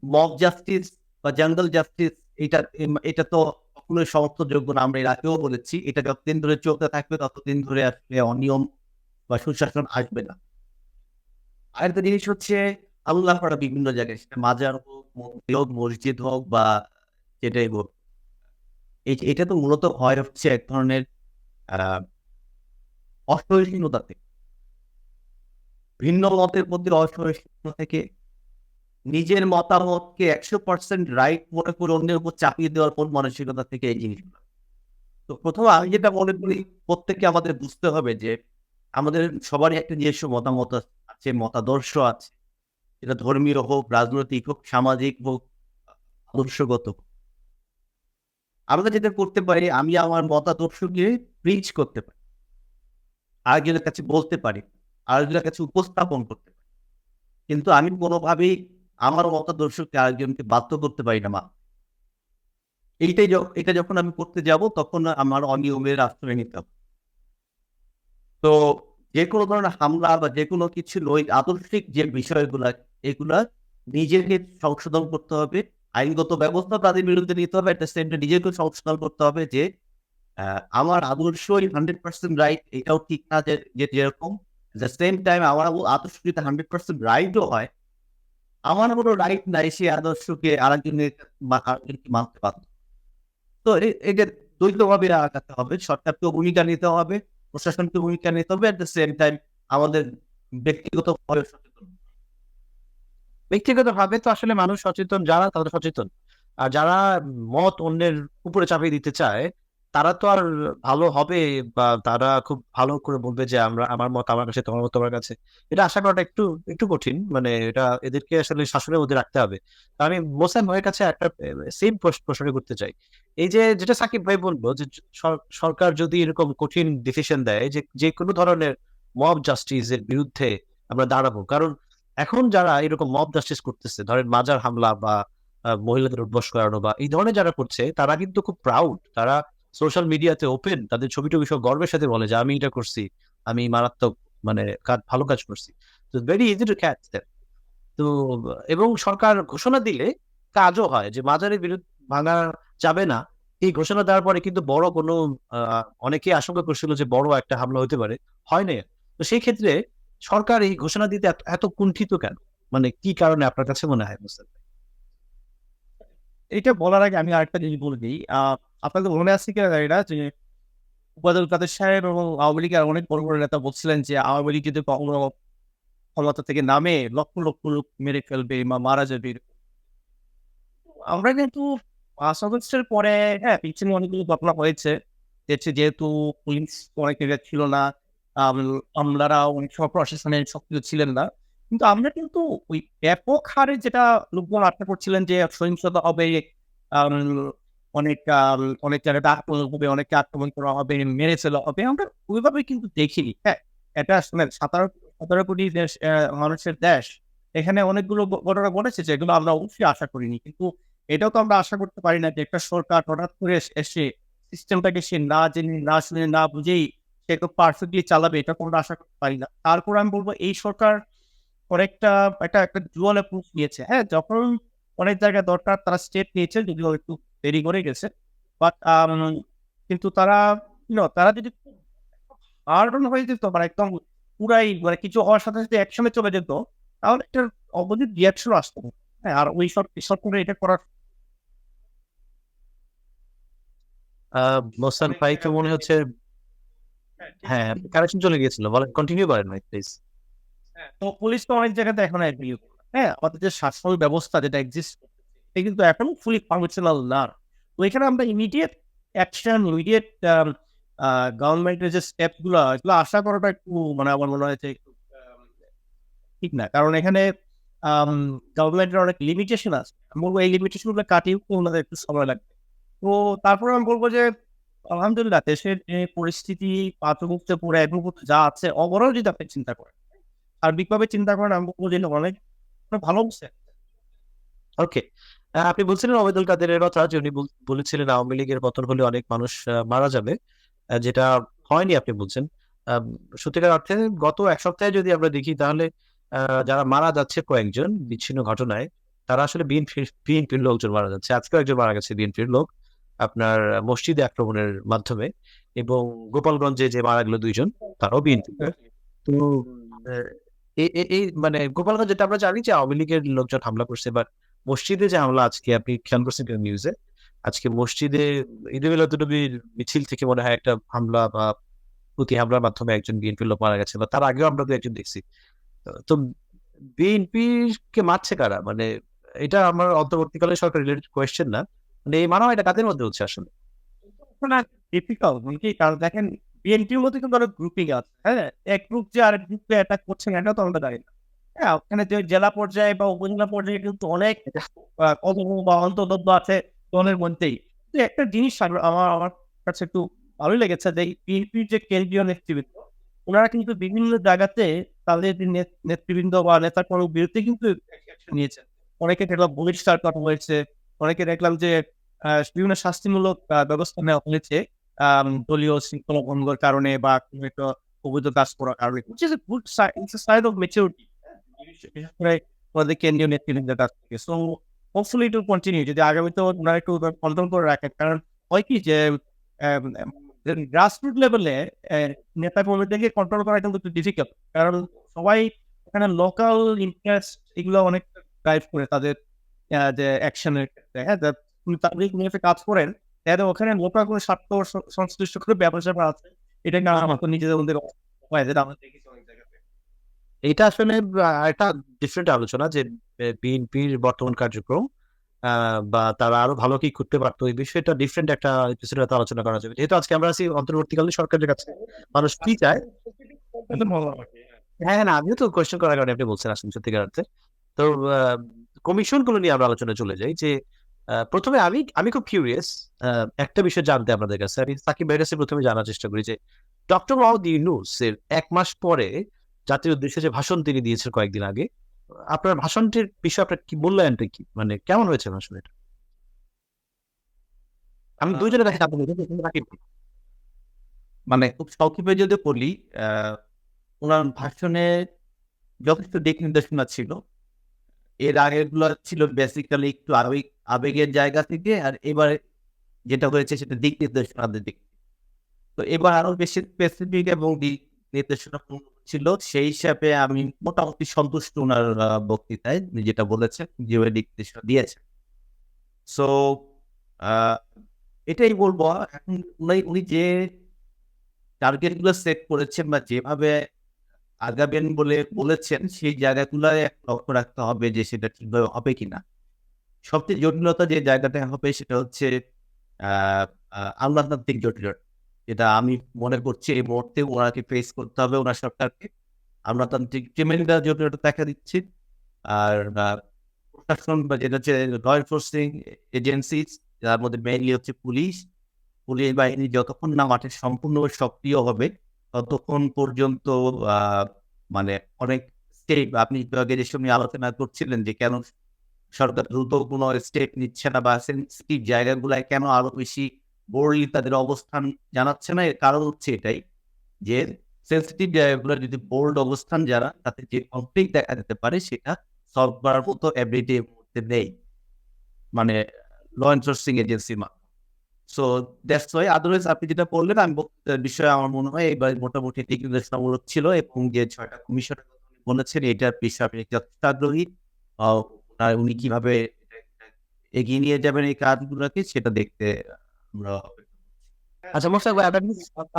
মব জাস্টিস বা জঙ্গল জাস্টিস এটা এটা তো কখনোই সমর্থনযোগ্য না আমরা এর আগেও বলেছি এটা যতদিন ধরে চলতে থাকবে ততদিন ধরে আসলে অনিয়ম বা সুশাসন আসবে না আরেকটা জিনিস হচ্ছে আল্লাহ করা বিভিন্ন জায়গায় সেটা মাজার হোক মন্দির হোক মসজিদ হোক বা যেটাই হোক এটা তো মূলত হয় হচ্ছে এক ধরনের আহ অসহিষ্ণুতা থেকে ভিন্ন মতের প্রতি অসহিষ্ণুতা থেকে নিজের মতামতকে 100% রাইট মনে করে অন্যের উপর চাপিয়ে দেওয়ার কোন মানসিকতা থেকে এই জিনিসগুলো তো প্রথমে আমি যেটা মনে করি প্রত্যেককে আমাদের বুঝতে হবে যে আমাদের সবারই একটা নিজস্ব মতামত আছে মতাদর্শ আছে এটা ধর্মীয় হোক রাজনৈতিক হোক সামাজিক হোক আদর্শগত আমরা যেটা করতে পারি আমি আমার মতাদর্শকে প্রিচ করতে পারি আরেকজনের কাছে বলতে পারি আরেকজনের কাছে উপস্থাপন করতে পারি কিন্তু আমি কোনোভাবেই আমার মতাদর্শকে আরেকজনকে বাধ্য করতে পারি না এটা যখন আমি করতে যাব তখন আমার অনিয়মের আশ্রয় নিতে হবে তো যে কোনো ধরনের হামলা বা যে কোনো কিছু আদর্শিক যে বিষয়গুলা এগুলা নিজেকে সংশোধন করতে হবে আইনগত ব্যবস্থা তাদের বিরুদ্ধে নিতে হবে একটা সেন্টার নিজেকে সংশোধন করতে হবে যে আমার আদর্শই 100% রাইট এটাও ঠিক না যে যেরকম দ্য সেম টাইম আমার আদর্শ যদি 100% রাইটও হয়, আমার কোনো রাইট নাই সেই আদর্শকে আরেকজনের মানতে পারত। তো এটা দ্বৈতভাবে আগাতে হবে। সরকারকেও ভূমিকা নিতে হবে, প্রশাসনকে ভূমিকা নিতে হবে। এট দ্য সেম টাইম আমাদের ব্যক্তিগতভাবে সচেতন। ব্যক্তিগতভাবে তো আসলে মানুষ সচেতন, যারা তারা সচেতন। আর যারা মত অন্যের উপরে চাপিয়ে দিতে চায়, তারা তো আর ভালো হবে, বা তারা খুব ভালো করে বলবে যে আমার মত আমার কাছে, তোমার মত তোমার কাছে। এটা আশা করাটা একটু একটু কঠিন। মানে এটা এদেরকে আসলে শাসনের মধ্যে রাখতে হবে। তো আমি মোসাম ভাইয়ের কাছে একটা সেম প্রশ্ন করতে চাই। এই যে যেটা সাকিব ভাই বলবো যে সরকার যদি এরকম কঠিন ডিসিশন দেয় যে যে কোনো ধরনের মব জাস্টিস এর বিরুদ্ধে আমরা দাঁড়াবো, কারণ এখন যারা এরকম মব জাস্টিস করতেছে, ধরেন মাজার হামলা বা মহিলাদের উঠবস করানো বা এই ধরনের যারা করছে, তারা কিন্তু খুব প্রাউড। তারা সোশ্যাল মিডিয়াতে ওপেন তাদের ছবি টবি সব গর্বের সাথে বলে যে আমি এটা করছি, আমি মারাত্মক মানে ভালো কাজ করছি। তো very easy to catch them. তো এবং সরকার ঘোষণা দিলে কাজও হয়, যে মাজারের বিরুদ্ধে ভাঙা যাবে না। এই ঘোষণা দেওয়ার পরে কিন্তু বড় কোনো অনেকে আশঙ্কা করছিল যে বড় একটা হামলা হতে পারে, হয় না। তো সেই ক্ষেত্রে সরকার এই ঘোষণা দিতে এত এত কুণ্ঠিত কেন? মানে কি কারণে আপনার কাছে মনে হয় মুস্তাফা ভাই? এটা বলার আগে আমি আরেকটা জিনিস বলে দিই। আপনাদের মনে আছে কিনা জানি না যে ওবায়দুল কাদের সাহেব এবং আওয়ামী লীগের অনেক বড় বড় নেতা বলছিলেন যে আওয়ামী লীগ যদি কখনো ক্ষমতা থেকে নামে লক্ষ লক্ষ লোক মেরে ফেলবে বা মারা যাবে। আমরা কিন্তু ৫ আগস্টের পরে হ্যাঁ, পিছনে অনেকগুলো ঘটনা হয়েছে। যেহেতু পুলিশ অনেক জায়গায় ছিল না, আম আমলারা অনেক সময় প্রশাসনে সক্রিয় ছিলেন না। কিন্তু আমরা কিন্তু ওই ব্যাপক হারে যেটা লোকজন আশা করছিলেন যে সহিংসতা হবে, আম অনেক জায়গাতে আক্রমণ হবে, অনেককে আক্রমণ করা হবে, মেরে ফেলা হবে। আমরা ওইভাবে কিন্তু দেখিনি। হ্যাঁ, এটা শোনেন ১৭ কোটি দেশ মানুষের দেশ। এখানে অনেকগুলো ঘটনা ঘটেছে যেগুলো আমরা অবশ্যই আশা করিনি। কিন্তু এটাও তো আমরা আশা করতে পারি না যে একটা সরকার হঠাৎ করে এসে সিস্টেমটাকে সে না জেনে, না শুনে, না বুঝেই সে একদম পারফেক্টলি চালাবে, এটা তো আমরা আশা করতে পারি না। তারপর আমি বলব এই সরকার অনেকটা একটা ডুয়াল অ্যাপ্রোচ নিয়েছে। হ্যাঁ? যখন অনেক জায়গায় দরকার তারা স্টেপ নিয়েছে, যদিও একটু দেরি করে গেছে। বাট কিন্তু তারা তারা যদি খুব হার্ড অন হয়ে যেত, মানে একদম পুরাই মানে কিছু হওয়ার সাথে, সাথে অ্যাকশনে চলে যেত, তাহলে একটা অপোজিট রিঅ্যাকশন আসতো। হ্যাঁ? আর ওই সরকারের এটা করার মোসান অনেক ভাই তো জায়গায় মনে হচ্ছে, হ্যাঁ, হ্যাঁ। কানেকশন চলে গিয়েছিল, বলেন, কন্টিনিউ করেন ভাই প্লিজ। হ্যাঁ, তো পুলিশ তো অনেক জায়গাতে এখন এগ্রি করে। হ্যাঁ, আমাদের যে শাসন ব্যবস্থা যেটা এক্সিস্ট এটা কিন্তু এখনো ফুলি ফাংশনাল না। তো এখানে আমরা ইমিডিয়েট অ্যাকশন, ইমিডিয়েট গভর্নমেন্টের যে স্টেপ গুলা এগুলো আশা করাটা একটু মানে আমার মনে হয় যে একটু ঠিক না। কারণ এখানে আম গভর্নমেন্টের অনেক লিমিটেশন আছে। আমি বলব এই লিমিটেশন গুলো কাটিয়ে উঠতে ওনাদের একটু সময় লাগবে। তো তারপরে আমি বলব যে আলহামদুলিল্লাহ দেশের যে পরিস্থিতি পাথর পড়ে এখন পর্যন্ত যা আছে ওভারঅল যদি আপনি চিন্তা করেন, সার্বিকভাবে চিন্তা করেন আমি বলব যে অনেক ভালো অবস্থা। ওকে, আপনি বলছিলেন ওবায়দুল কাদেরের কথা, যে উনি বলেছিলেন আওয়ামী লীগের পতন হলে অনেক মানুষ মারা যাবে, যেটা হয়নি আপনি বলছেন। আহ, সত্যিকার অর্থে গত এক সপ্তাহে যদি আমরা দেখি, তাহলে যারা মারা যাচ্ছে কয়েকজন বিচ্ছিন্ন ঘটনায়, তারা আসলে বিএনপির লোকজন মারা যাচ্ছে। আজকেও একজন মারা গেছে বিএনপির লোক, আপনার মসজিদে আক্রমণের মাধ্যমে। এবং গোপালগঞ্জে যে মারা গেল দুইজন, তারাও বিএনপি। তো আহ, এই মানে গোপালগঞ্জ, যেটা আমরা জানি যে আওয়ামী লীগের লোকজন হামলা করছে, বাট মসজিদে যে হামলা আজকে আপনি খেয়াল করছেন নিউজে, আজকে মসজিদে ঈদে মিলাদুন্নবীর মিছিল থেকে মনে হয় একটা হামলা বা প্রতি হামলার মাধ্যমে একজন বিএনপির লোক মারা গেছে, বা তার আগেও আমরা তো একজন দেখছি। তো বিএনপি কে মারছে কারা? মানে এটা আমার অন্তর্বর্তীকালে সরকার রিলেটেড কোয়েশ্চেন না, মানে এই মানব এটা কাদের মধ্যে হচ্ছে আসলে? না ডিফিকাল্ট নাকি? কারণ দেখেন বিএনপির মধ্যে কিন্তু অনেক গ্রুপিং আছে। হ্যাঁ? এক গ্রুপ যে আরেক গ্রুপকে অ্যাটাক করছে না, এটাও তো আমরা জানি না। হ্যাঁ? ওখানে যে জেলা পর্যায়ে বা উপজেলা পর্যায়ে কিন্তু অনেক কলহ বা অন্তর্দ্বন্দ্ব আছে দলের মধ্যেই। কিন্তু একটা জিনিস আমার কাছে একটু ভালোই লেগেছে যে বিএনপির যে কেন্দ্রীয় নেতৃবৃন্দ, উনারা কিন্তু বিভিন্ন জায়গাতে তাদের যে নেতৃবৃন্দ বা নেতাকর্মীর বিরুদ্ধে কিন্তু অ্যাকশন নিয়েছেন। অনেকে দেখলাম বহিষ্কার করা হয়েছে, অনেকে দেখলাম যে বিভিন্ন শাস্তিমূলক ব্যবস্থা নেওয়া হয়েছে দলীয় শৃঙ্খলা ভঙ্গের কারণে বা কোনো একটা অবৈধ কাজ করার কারণে। which is a good sign, it's a sign of maturity. বিশেষ করে আমাদের কেন্দ্রীয় নেতৃবৃন্দের কাছ থেকে। So hopefully it will continue যদি আগামীতেও ওনারা একটু কন্ট্রোল করে রাখেন। কারণ হয় কি যে গ্রাসরুট লেভেলে নেতা কর্মীদেরকে কন্ট্রোল করা কিন্তু একটু ডিফিকাল্ট, কারণ সবাই এখানে লোকাল ইন্টারেস্ট এগুলো অনেক ড্রাইভ করে তাদের যে অ্যাকশনের ক্ষেত্রে। হ্যাঁ, তাদের কোনো একটা কাজ করেন, তাহলে ওখানে লোকাল কোনো স্বার্থ সংশ্লিষ্ট করে ব্যবসা আছে, এটা না আমার নিজেদের মধ্যে হয়, যেটা আমরা দেখেছি অনেক জায়গাতে। এটা আসলে একটা ডিফারেন্ট আলোচনা যে বিএনপির বর্তমান কার্যক্রম বা তারা আরো ভালো কি করতে পারতো, এই বিষয়টা ডিফারেন্ট একটা এপিসোডে আলোচনা করা যাবে। যেহেতু আজকে আমরা আছি অন্তর্বর্তীকালীন সরকারের কাছে, মানুষ কি চায়। হ্যাঁ না, আমিও তো কোয়েশ্চেন করার কারণে আপনি বলছেন আসলে সত্যিকার অর্থে। তো কমিশন গুলো নিয়ে আমরা আলোচনায় চলে যাই যে প্রথমে আমি খুব কিউরিয়াস একটা বিষয় জানতে আপনাদের কাছে। আমি সাকিব ভাইয়ের কাছে প্রথমে জানার চেষ্টা করি যে ডক্টর মোহাম্মদ ইউনূস এর 1 মাস পরে জাতির উদ্দেশ্যে যে ভাষণ তিনি দিয়েছেন কয়েকদিন আগে, আপনার ভাষণটির বিষয়ে আপনার কি মূল্যায়নটা কি, মানে কেমন হয়েছে ভাষণ এটা? আমি দুইজনের কাছে আপনার সাকিব ভাই। মানে খুব সংক্ষেপে যদি বলি, ওনার ভাষণে যথেষ্ট দিক নির্দেশনা ছিল। এর আগেরগুলো ছিল বেসিক্যালি একটু আবেগের জায়গা থেকে, আর এবারে যেটা হয়েছে সেটা দিক নির্দেশনাদের দিক। তো এবার আরো বেশি স্পেসিফিক এবং দিক নির্দেশনা ছিল। সেই হিসাবে আমি মোটামুটি সন্তুষ্ট ওনার বক্তৃতায় উনি যেটা বলেছেন, যেভাবে দিক নির্দেশনা দিয়েছেন। সো এটাই বলবো। এখন উনি যে টার্গেট গুলো সেট করেছেন বা যেভাবে আগাবেন বলে বলেছেন, সেই জায়গাগুলোয় লক্ষ্য রাখতে হবে যে সেটা ঠিকভাবে হবে কিনা। সবচেয়ে জটিলতা যে জায়গাটায় হবে সেটা হচ্ছে আমলাতান্ত্রিক জটিলতা, যেটা আমি মনে করছি এই মুহূর্তে ওনাকে ফেস করতে হবে, ওনার সরকারকে। আমলাতান্ত্রিক ক্রিমিনাল জটিলতা দেখা দিচ্ছে। আর প্রশাসন বা যেটা হচ্ছে ল এনফোর্সিং এজেন্সিজ, যার মধ্যে মেইনলি হচ্ছে পুলিশ বাহিনী যতক্ষণ না মাঠে সম্পূর্ণভাবে সক্রিয় হবে, ততক্ষণ পর্যন্ত মানে অনেক স্টেপ, আপনি আগে যে সময় আলোচনা করছিলেন যে কেন সরকার দ্রুত কোনো স্টেপ নিচ্ছে না বা সেন্সিটিভ জায়গাগুলায় কেন আরো বেশি বোল্ডলি তাদের অবস্থান জানাচ্ছে না, এর কারণ হচ্ছে এটাই যে সেন্সিটিভ জায়গাগুলো যদি বোল্ড অবস্থান যারা, তাতে যে কনফ্লিক্ট দেখা যেতে পারে সেটা সলভ করার মতো এবিলিটি মধ্যে নেই, মানে ল এনফোর্সিং এজেন্সির মাধ্যমে। So that's why. আদারওয়াইজ আপনি যেটা বললেন, আমি বক্তৃতার বিষয়ে আমার মনে হয় এবার মোটামুটি দিক নির্দেশনামূলক ছিল, এবং যে 6টা কমিশনের কথা উনি বলেছেন এটার বিষয়ে আমি যথেষ্ট আগ্রহী। আর উনি কিভাবে এগিয়ে নিয়ে যাবেন এই কাজগুলোকে সেটা দেখতে আমরা আচ্ছা মোশতাক ভাই,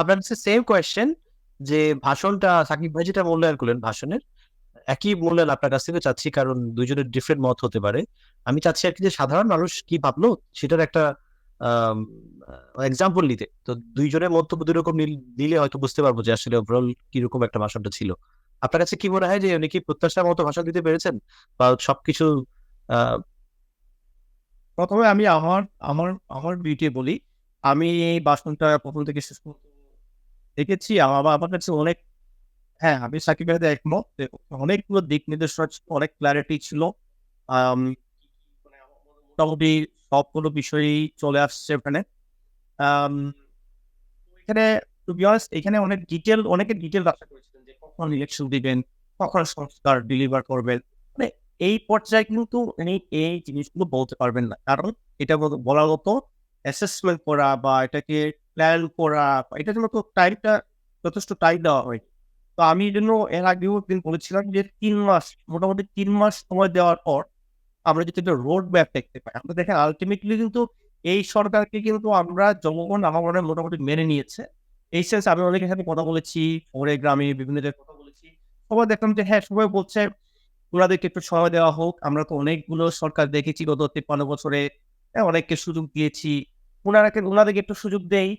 আপনার কাছে সেম কোয়েশ্চেন যে ভাষণটা সাকিব ভাই যেটা মূল্যায়ন করলেন ভাষণের, একই মূল্যায়ন আপনার কাছ থেকে চাচ্ছি, কারণ দুইজনের ডিফারেন্ট মত হতে পারে। আমি চাচ্ছি আর কি যে সাধারণ মানুষ কি ভাবলো সেটার একটা এক্সাম্পল নিতে। তো দুইজনের মন্তব্য দুই রকম নিলে হয়তো বুঝতে পারবো যে আসলে ওভারঅল কিরকম একটা ভাষণটা ছিল। আপনার কাছে কি মনে হয় যে উনি কি প্রত্যাশার মতো ভাষণ দিতে পেরেছেন, বা সবকিছু প্রথমে আমি আমার আমার আমার ভিউটি বলি। আমি এই ভাষণটা প্রথম থেকে শেষ পর্যন্ত দেখেছি। আমার কাছে অনেক, হ্যাঁ, আমি সাকিবের সাথে একমত যে অনেকগুলো দিক নির্দেশনা ছিল, অনেক ক্লারিটি ছিল। আম মানে মোটামুটি সবগুলো বিষয়ই চলে আসছে ওখানে। আম এখানে টু বি অনেস্ট, এখানে অনেকে ডিটেইল আশা করেছিলেন যে কখন ইলেকশন দিবেন, কখন সংস্কার ডেলিভার করবেন। মানে এই পর্যায়ে কিন্তু উনি এই জিনিসগুলো বলতে পারবেন না। কারণ এটা বলার মতো অ্যাসেসমেন্ট করা বা এটাকে প্ল্যান করা, এটার জন্য তো টাইমটা যথেষ্ট টাইম দেওয়া হয়। তো আমি এজন্য এর আগেও একদিন বলেছিলাম যে ৩ মাস, মোটামুটি ৩ মাস সময় দেওয়ার পর আমরা যদি একটা রোড ম্যাপ দেখতে পাই, আমরা দেখেন আল্টিমেটলি কিন্তু এই সরকারকে কিন্তু আমরা জনগণ আমার মনে হয় মোটামুটি মেনে নিয়েছে। এই সেন্স আমি অনেকের সাথে কথা বলেছি, শহরে গ্রামে বিভিন্ন জায়গায় কথা বলেছি। সবাই দেখলাম যে হ্যাঁ, সবাই বলছে ওনাদেরকে একটু সময় দেওয়া হোক। আমরা তো অনেকগুলো সরকার দেখেছি গত ৫৩ বছরে, হ্যাঁ, অনেককে সুযোগ দিয়েছি। ওনাদেরকে একটু সুযোগ দেই।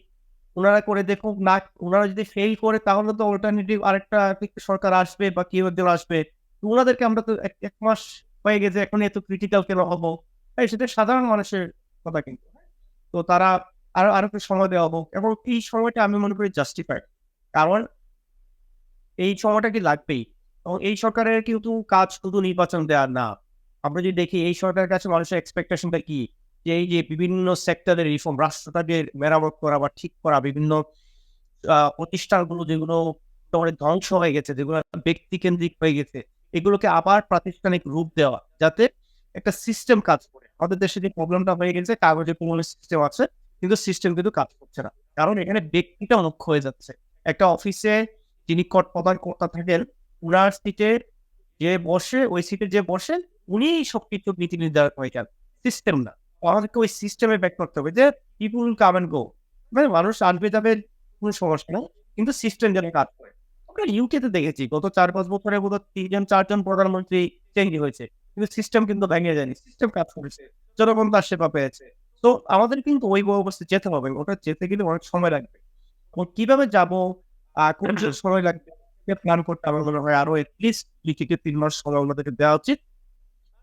ওনারা করে দেখুক না, ওনারা যদি ফেইল করে তাহলে তো অল্টারনেটিভ আরেকটা সরকার আসবে বা কেউ একজন আসবে। তো ওনাদেরকে আমরা তো ১ মাস হয়ে গেছে, এখন এত ক্রিটিক্যাল কেন হব? সেটা সাধারণ মানুষের কথা কিন্তু। তো তারা আরো একটু সময় দেওয়া হোক, এবং এই সময়টা আমি মনে করি জাস্টিফাইড। কারণ এই সময়টা কি লাগবেই। এবং এই সরকারের কিন্তু কাজ শুধু নির্বাচন দেওয়া না। আমরা যদি দেখি এই সরকারের কাছে মানুষের এক্সপেকটেশনটা কি? যে এই যে বিভিন্ন সেক্টরের রিফর্ম, রাষ্ট্রটাকে মেরামত করা বা ঠিক করা, বিভিন্ন প্রতিষ্ঠানগুলো যেগুলো মোটামুটি ধ্বংস হয়ে গেছে, যেগুলো ব্যক্তিকেন্দ্রিক হয়ে গেছে, এগুলোকে আবার প্রাতিষ্ঠানিক রূপ দেওয়া, যাতে একটা সিস্টেম কাজ করে। আমাদের দেশে যে প্রবলেমটা হয়ে গেছে, কাগজে কলমে সিস্টেম আছে, কিন্তু সিস্টেম কিন্তু কাজ করছে না, কারণ এখানে ব্যক্তিটা মুখ্য হয়ে যাচ্ছে। একটা অফিসে যিনি প্রধান কর্তা থাকেন, উনার সিটে যে বসে, ওই সিটে যে বসে উনি সবকিছু নীতি নির্ধারণ হয়ে যান, সিস্টেম না। আমাদেরকে ওই সিস্টেমে ব্যাক করতে হবে যে পিপুল কাম এন্ড গো, মানে মানুষ আসবে যাবে, কোনো সমস্যা নেই, কিন্তু সিস্টেম যেন কাজ করে। আমরা ইউকেতে দেখেছি গত 4-5 বছরে বোধহয় 3-4 জন প্রধানমন্ত্রী চেঞ্জ হয়েছে, কিন্তু সিস্টেম কিন্তু ভেঙে যায়নি, সিস্টেম কাজ করেছে, জনগণ তার সেবা পেয়েছে। তো আমাদের কিন্তু ওই অবস্থায় যেতে হবে, ওটা যেতে গেলে অনেক সময় লাগবে। এবং কিভাবে যাবো, কোন সময় লাগবে প্ল্যান করতে আমার মনে হয় আরো এটলিস্ট 2 থেকে 3 মাস সময় আমাদেরকে দেওয়া উচিত।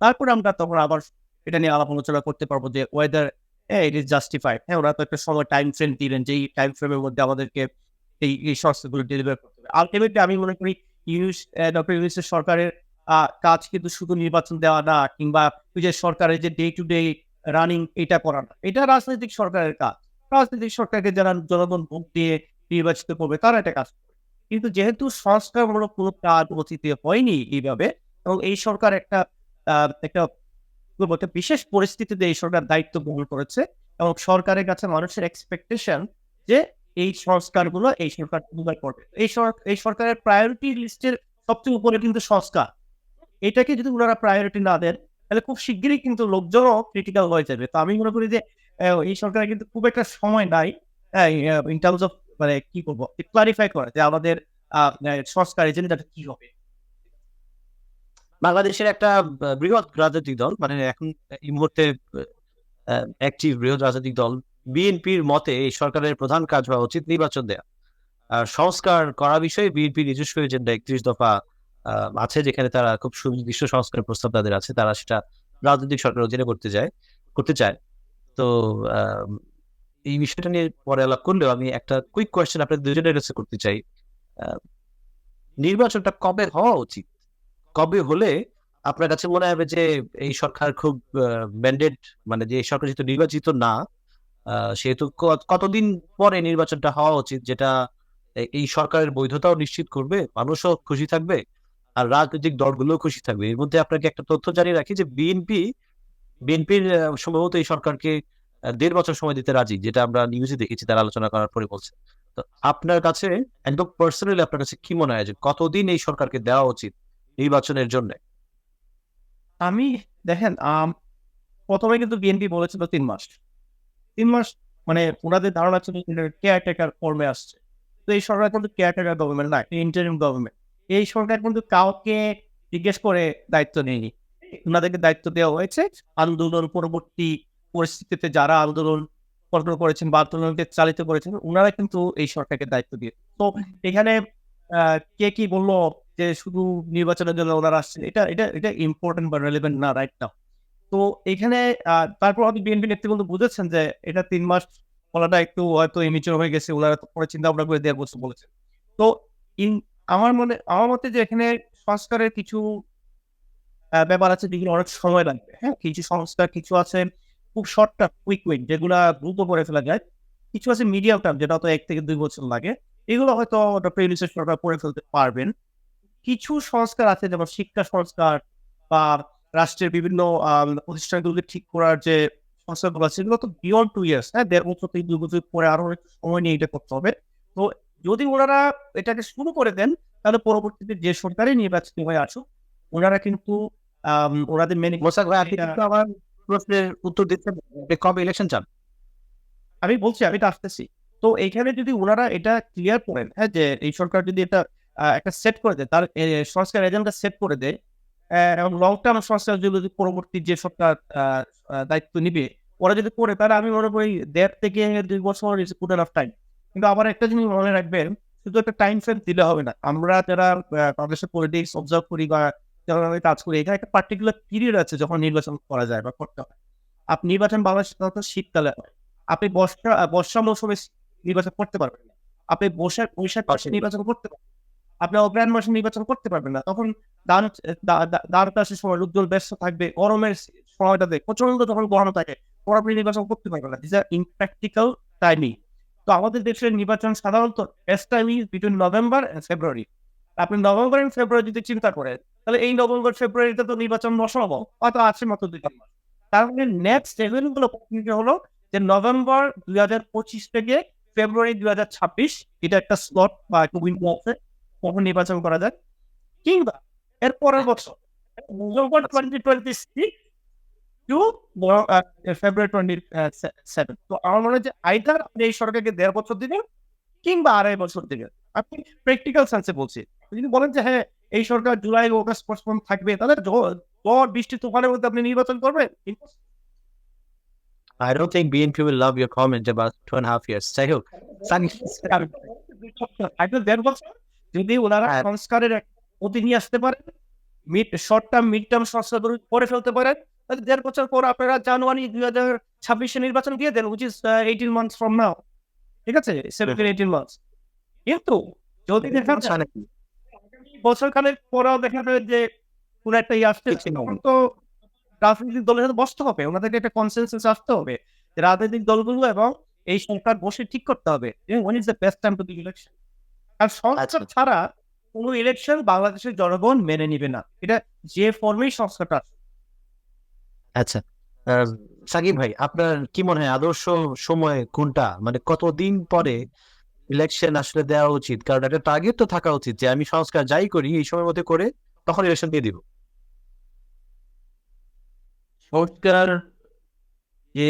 তারপরে আমরা তখন আবার এটা নিয়ে আলাপ আলোচনা করতে পারবো যে ওয়েদার ইট ইজ জাস্টিফাইড। হ্যাঁ, ওরা তো একটা সময় টাইম ফ্রেম দিলেন যে এই টাইম ফ্রেমের মধ্যে আমাদেরকে এই সংস্থাগুলো ডেলিভার করতে হবে। আলটিমেটলি আমি মনে করি ডক্টর ইউনূসের সরকারের কাজ কিন্তু শুধু নির্বাচন দেওয়া না, কিংবা ওই যে সরকারের যে ডে টু ডে রানিং এটা করা না। এটা রাজনৈতিক সরকারের কাজ। রাজনৈতিক সরকারকে যারা জনগণ ভোট দিয়ে নির্বাচিত করবে তারা এটা কাজ করবে। কিন্তু যেহেতু সংস্কারমূলক কোনো কাজ অতীতে হয়নি এইভাবে, এবং এই সরকার একটা একটা একটা বিশেষ পরিস্থিতিতে এই সরকার দায়িত্ব গ্রহণ করেছে, এবং সরকারের কাছে মানুষের এক্সপেকটেশন যে এই সংস্কারগুলো এই সরকার ডেলিভার করবে। এই সরকারের প্রায়োরিটি লিস্টের সবচেয়ে উপরে কিন্তু সংস্কার। এটাকে যদি ওনারা প্রায়োরিটি না দেন, তাহলে খুব শিগগিরই কিন্তু লোকজনও ক্রিটিক্যাল হয়ে যাবে। তো আমি মনে করি যে এই সরকারের কিন্তু খুব একটা সময় নাই ইন টার্মস অফ, মানে কি বলবো, ক্লারিফাই করা যে আমাদের সংস্কার এজেন্ডাটা কি হবে। বাংলাদেশের একটা বৃহৎ রাজনৈতিক দল, মানে এখন এই মুহূর্তে অ্যাক্টিভ বৃহৎ রাজনৈতিক দল বিএনপির মতে এই সরকারের প্রধান কাজ হওয়া উচিত নির্বাচন দেয়া। আর সংস্কার করা বিষয়ে বিএনপি নিজস্ব এজেন্ডা 31 দফা আছে, যেখানে তারা খুব সুনির্দিষ্ট সংস্কার প্রস্তাব তাদের আছে, তারা সেটা রাজনৈতিক সরকার অধীনে করতে চায়। তো এই বিষয়টা নিয়ে পরে আলাপ করলেও আমি একটা কুইক কোয়েশ্চেন আপনাদের দুজনের কাছে করতে চাই। নির্বাচনটা কবে হওয়া উচিত? কবে হলে আপনার কাছে মনে হবে যে এই সরকার খুব ম্যান্ডেট, মানে যে এই সরকার যেহেতু নির্বাচিত না, সেহেতু কতদিন পরে নির্বাচনটা হওয়া উচিত, যেটা এই সরকারের বৈধতাও নিশ্চিত করবে, মানুষও খুশি থাকবে, আর রাজনৈতিক দলগুলোও খুশি থাকবে? এর মধ্যে আপনাকে একটা তথ্য জানিয়ে রাখি যে বিএনপির সম্ভবত এই সরকারকে 1.5 বছর সময় দিতে রাজি, যেটা আমরা নিউজে দেখেছি তারা আলোচনা করার পরে বলছে। তো আপনার কাছে একদম পার্সোনালি আপনার কাছে কি মনে হয় যে কতদিন এই সরকারকে দেওয়া উচিত নির্বাচনের জন্য? আমি দেখেন, প্রথমে কিন্তু বিএনপি বলেছিল 3 মাস। 3 মাস মানে ওনাদের ধারণা ছিল কেয়ারটেকার ফর্মে আসছে। তো এই সরকার কিন্তু কেয়ারটেকার গভর্নমেন্ট না, ইন্টারিম গভর্নমেন্ট। এই সরকার কিন্তু কাউকে জিজ্ঞেস করে দায়িত্ব নেয়নি। ওনাদেরকে দায়িত্ব দেওয়া হয়েছে আন্দোলন পরবর্তী পরিস্থিতিতে যারা আন্দোলন করেছেন বা আন্দোলনকে চালিত করেছেন, ওনারা কিন্তু এই সরকারকে দায়িত্ব দিয়ে। তো এখানে কে কি বললো যে শুধু নির্বাচনের জন্য ওনারা আসছেন, এটা এটা এটা ইম্পর্টেন্ট বা রেলেভেন্ট না রাইট নাও। তো এখানে তারপর হয়তো বিএনপি নেতৃবৃন্দ বুঝেছেন যে এটা 3 মাস বলাটা একটু হয়তো ইমেচিউর হয়ে গেছে, ওনারা তো পরে চিন্তা ভাবনা করে 1.5 বছর বলেছেন। তো আমার মতে যে এখানে সংস্কারের কিছু ব্যাপার আছে যেগুলো অনেক সময় লাগবে। হ্যাঁ, কিছু সংস্কার কিছু আছে খুব শর্ট টার্ম কুইক উইন, যেগুলা দ্রুত করে ফেলা যায়। কিছু আছে মিডিয়াম টার্ম, যেটা হয়তো 1 থেকে 2 বছর লাগে। এগুলো হয়তো ডক্টর ইউনূসের সরকার করে ফেলতে পারবেন। কিছু সংস্কার আছে যেমন শিক্ষা সংস্কার বা রাষ্ট্রের বিভিন্ন প্রতিষ্ঠানগুলোকে ঠিক করার যে সংস্কারগুলো আছে, সেগুলো তো বিয়ন্ড 2 ইয়ার্স, হ্যাঁ, 1.5 বছর থেকে 2 বছর পরে আরো একটু সময় নিয়ে এটা করতে হবে। তো যদি ওনারা এটাকে শুরু করে দেন, তাহলে পরবর্তীতে যে সরকারই নির্বাচিত হয়ে আসুক, ওনারা কিন্তু ওনাদের মেনে মোসাক ভাই, আপনি কিন্তু আমার প্রশ্নের উত্তর দিচ্ছেন, আপনি কবে ইলেকশন চান? আমি বলছি, আমি তো আসতেছি। তো এইখানে যদি ওনারা এটা ক্লিয়ার করেন, হ্যাঁ, যে এই সরকার যদি এটা একটা সেট করে দেয়, তার সংস্কার এজেন্ডা সেট করে দেয়, এবং লং টার্ম সংস্কার যদি পরবর্তী যে সরকার দায়িত্ব নিবে ওরা যদি করে, তাহলে আমি মনে করি 1.5 থেকে 2 বছর ইজ গুড এনাফ টাইম। কিন্তু আবার একটা জিনিস মনে রাখবেন, শুধু একটা টাইম ফ্রেম দিলে হবে না। আমরা যারা বাংলাদেশের পলিটিক্স অবজার্ভ করি বা যারা কাজ করি, এখানে একটা পার্টিকুলার পিরিয়ড আছে যখন নির্বাচন করা যায় বা করতে হয়। আপনি নির্বাচন বাংলাদেশে সাধারণত শীতকালে হয়। আপনি বর্ষা মৌসুমে নির্বাচন করতে পারবেন না। আপনি বৈশাখ মাসে নির্বাচন করতে পারবেন। আপনি অগ্রহায়ণ মাসে নির্বাচন করতে পারবেন না। তখন ধান চাষের সময় লোকজন ব্যস্ত থাকবে। গরমের সময়টাতে প্রচন্ড যখন গরম থাকে, তখন আপনি নির্বাচন করতে পারবেন না। This are impractical timing. তো আমাদের দেশের নির্বাচন সাধারণত best time is between November and February. আপনি নভেম্বর এন্ড ফেব্রুয়ারি যদি চিন্তা করেন, তাহলে এই নভেম্বর ফেব্রুয়ারিতে তো নির্বাচন অসম্ভব, হয়তো আছে মাত্র 2-3 মাস। তার মানে নেক্সট এভেলেবল অপরচুনিটি হলো যে নভেম্বর 2025 থেকে ফেব্রুয়ারি 2026 এটা একটা স্লট বা একটা উইন্ডো আছে, কখন নির্বাচন করা যায়, কিংবা এর পরের বছর নভেম্বর 2026 টু ফেব্রুয়ারি 27। তো আমার মনে হয় যে আইদার আপনি এই সরকারকে 1.5 বছর দিবেন কিংবা 2.5 বছর দিবেন। আপনি প্র্যাকটিক্যাল সেন্সে বলছি। যদি বলেন যে হ্যাঁ এই সরকার জুলাই অগাস্ট পর্যন্ত থাকবে, তাহলে ঝড় বৃষ্টি তুফানের মধ্যে আপনি নির্বাচন করবেন। I don't think BNP will love your comment about 2.5 years. যাই হোক, সানি, একটা 1.5 বছর যদি ওনারা হ্যাঁ। সংস্কারের অতি নিয়ে আসতে পারেন, শর্ট টার্ম মিড টার্ম সংস্কার করে ফেলতে পারেন, তাহলে 1.5 বছর পর আপনারা জানুয়ারি 2026 নির্বাচন দিয়ে দেন, which is 18 months from now। ঠিক আছে, 17-18 months। কিন্তু যদি দেখা যায় বছর খানেক পরেও দেখা যায় যে কোন একটা আসছে, তখন তো রাজনৈতিক দলের সাথে বসতে হবে, ওনাদেরকে একটা কনসেনসাস আসতে হবে যে রাজনৈতিক দলগুলো এবং এই সরকার বসে ঠিক করতে হবে when is the best time to do election। আর সংস্কার ছাড়া কোনো ইলেকশন বাংলাদেশের জনগণ মেনে নিবে না, এটা যে ফর্মেই সংস্কারটা। আচ্ছা, সাকিব ভাই, আপনার কি মনে হয় আদর্শ সময় কোনটা, মানে কতদিন পরে ইলেকশন আসলে দেওয়া উচিত? কারণ একটা টার্গেট তো থাকা উচিত যে আমি সংস্কার যাই করি এই সময়ের মধ্যে করে তখন ইলেকশন দিয়ে দিব। সংস্কার যে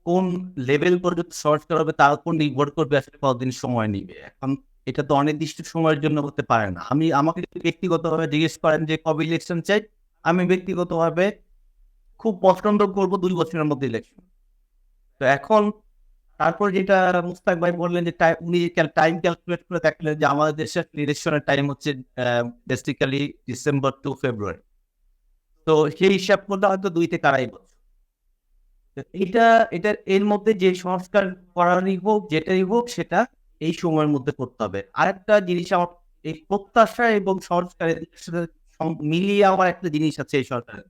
কোন লেভেল পর্যন্ত সংস্কার হবে তার উপর নির্ভর করবে আসলে কতদিন সময় নিবে। এখন এটা তো অনির্দিষ্ট সময়ের জন্য হতে পারে না। আমাকে যদি ব্যক্তিগতভাবে জিজ্ঞেস করেন যে কবে ইলেকশন চাই, আমি ব্যক্তিগতভাবে খুব পছন্দ করবো 2 বছরের মধ্যে ইলেকশন। তো এখন তারপর যেটা মুস্তাক ভাই বললেন যে উনি টাইম ক্যালকুলেট করে দেখলেন যে আমাদের দেশের ইলেকশনের টাইম হচ্ছে বেসিক্যালি ডিসেম্বর টু ফেব্রুয়ারি। তো সেই হিসাব করলে হয়তো 2 থেকে 2.5 বছর। এটা এর মধ্যে যে সংস্কার করারই হোক, যেটাই হোক, সেটা এই সময়ের মধ্যে করতে হবে। আরেকটা জিনিস আমার এই প্রত্যাশা এবং সংস্কারের সাথে মিলিয়ে আমার একটা জিনিস আছে এই সরকারের।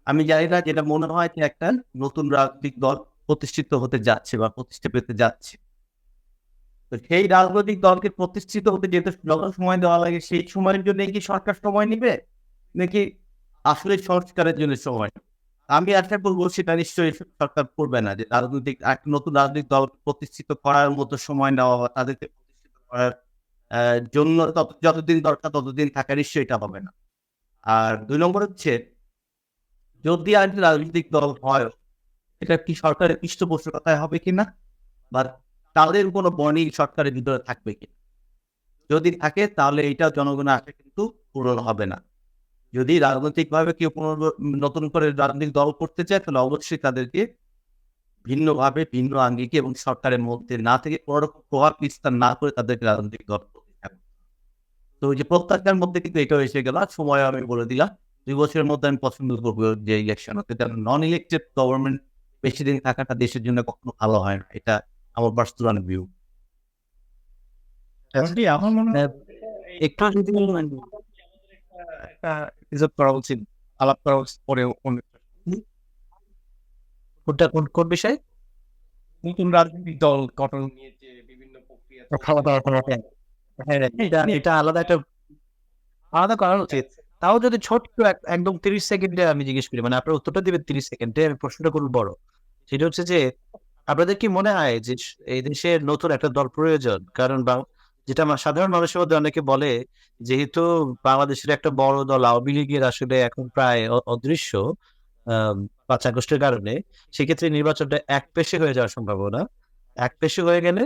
আমি জানি না, যেটা মনে হয় যে একটা নতুন রাজনৈতিক দল প্রতিষ্ঠিত হতে যাচ্ছে বা প্রতিষ্ঠা পেতে যাচ্ছে। তো সেই রাজনৈতিক দলকে প্রতিষ্ঠিত হতে যেতে যত সময় দেওয়া লাগে সেই সময়ের জন্য কি সরকার সময় নিবে, নাকি আসলে সংস্কারের জন্য সময়? আমি আশা করবো সেটা নিশ্চয়ই সরকার করবে না, যে একটা নতুন রাজনৈতিক দল প্রতিষ্ঠিত করার মতো সময় নেওয়া বা তাদেরকে প্রতিষ্ঠিত করার জন্য যতদিন দরকার ততদিন থাকা নিশ্চয়ই এটা হবে না। আর 2 নম্বর হচ্ছে, যদি আর রাজনৈতিক দল হয়, এটা কি সরকারের পৃষ্ঠপোষকতায় হবে কিনা, বা তাদের কোনো বনি সরকারের ভিতরে থাকবে কিনা। যদি থাকে তাহলে এটা জনগণের আশা কিন্তু পূরণ হবে না। যদি রাজনৈতিকভাবে কেউ নতুন করে রাজনৈতিক দল করতে চায়, তাহলে অবশ্যই তাদেরকে ভিন্নভাবে, ভিন্ন আঙ্গিকে এবং সরকারের মধ্যে না থেকে প্রভাব বিস্তার না করে তাদেরকে রাজনৈতিক দল করতে হবে। তো ওই যে প্রত্যাশার মধ্যে কিন্তু এটাও এসে গেল। সময় আমি বলে দিলাম 2 বছরের মধ্যে আমি পছন্দ করবো যে ইলেকশন হতে, কারণ নন ইলেক্টেড গভর্নমেন্ট বেশি দিন থাকাটা দেশের জন্য কখনো ভালো হয় না। এটা আমার পার্সোনাল ভিউ। আমার মনে হয় একটু যদি ইজত করা উচিত, আলাপ করা উচিত পরে কোন বিষয়ে নতুন রাজনৈতিক দল গঠন নিয়ে যে বিভিন্ন প্রক্রিয়া এটা আলাদা করা উচিত। তাও যদি ছোট্ট একদম 30 সেকেন্ডে আমি জিজ্ঞেস করি, মানে আপনার উত্তরটা দিবেন 30 সেকেন্ডে, আমি প্রশ্নটা করবো বড়। সেটা হচ্ছে যে আপনাদের কি মনে হয় যে এই দেশে নতুন একটা দল প্রয়োজন? কারণ যেটা আমার সাধারণ মানুষের মধ্যে অনেকে বলে, যেহেতু বাংলাদেশের একটা বড় দল আওয়ামী লীগের আসলে এখন প্রায় অদৃশ্য 5 আগস্টের কারণে, সেক্ষেত্রে নির্বাচনটা একপেশে হয়ে যাওয়ার সম্ভাবনা। একপেশে হয়ে গেলে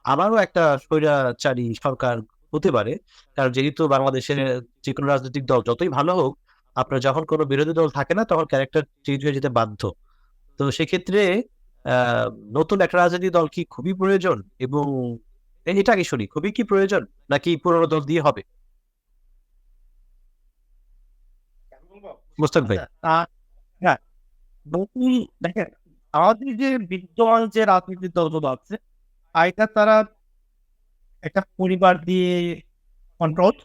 আবারও একটা স্বৈরাচারী সরকার হতে পারে। কারণ যেহেতু বাংলাদেশের যে কোনো রাজনৈতিক দল যতই ভালো হোক, আপনার যখন কোনো বিরোধী দল থাকে না তখন ক্যারেক্টার চেঞ্জ হয়ে যেতে বাধ্য। তো সেক্ষেত্রে নতুন একটা রাজনৈতিক দল কি খুবই প্রয়োজন? এবং এটা আগে শুনি, খুবই কি প্রয়োজন নাকি পুরোনো দল দিয়ে হবে? মুস্তাক ভাই। হ্যাঁ, নতুন দেখেন, আমাদের যে বিদ্যমান যে রাজনৈতিক দলগুলো আছে, এটা তারা একটা পরিবার দিয়ে কন্ট্রোল,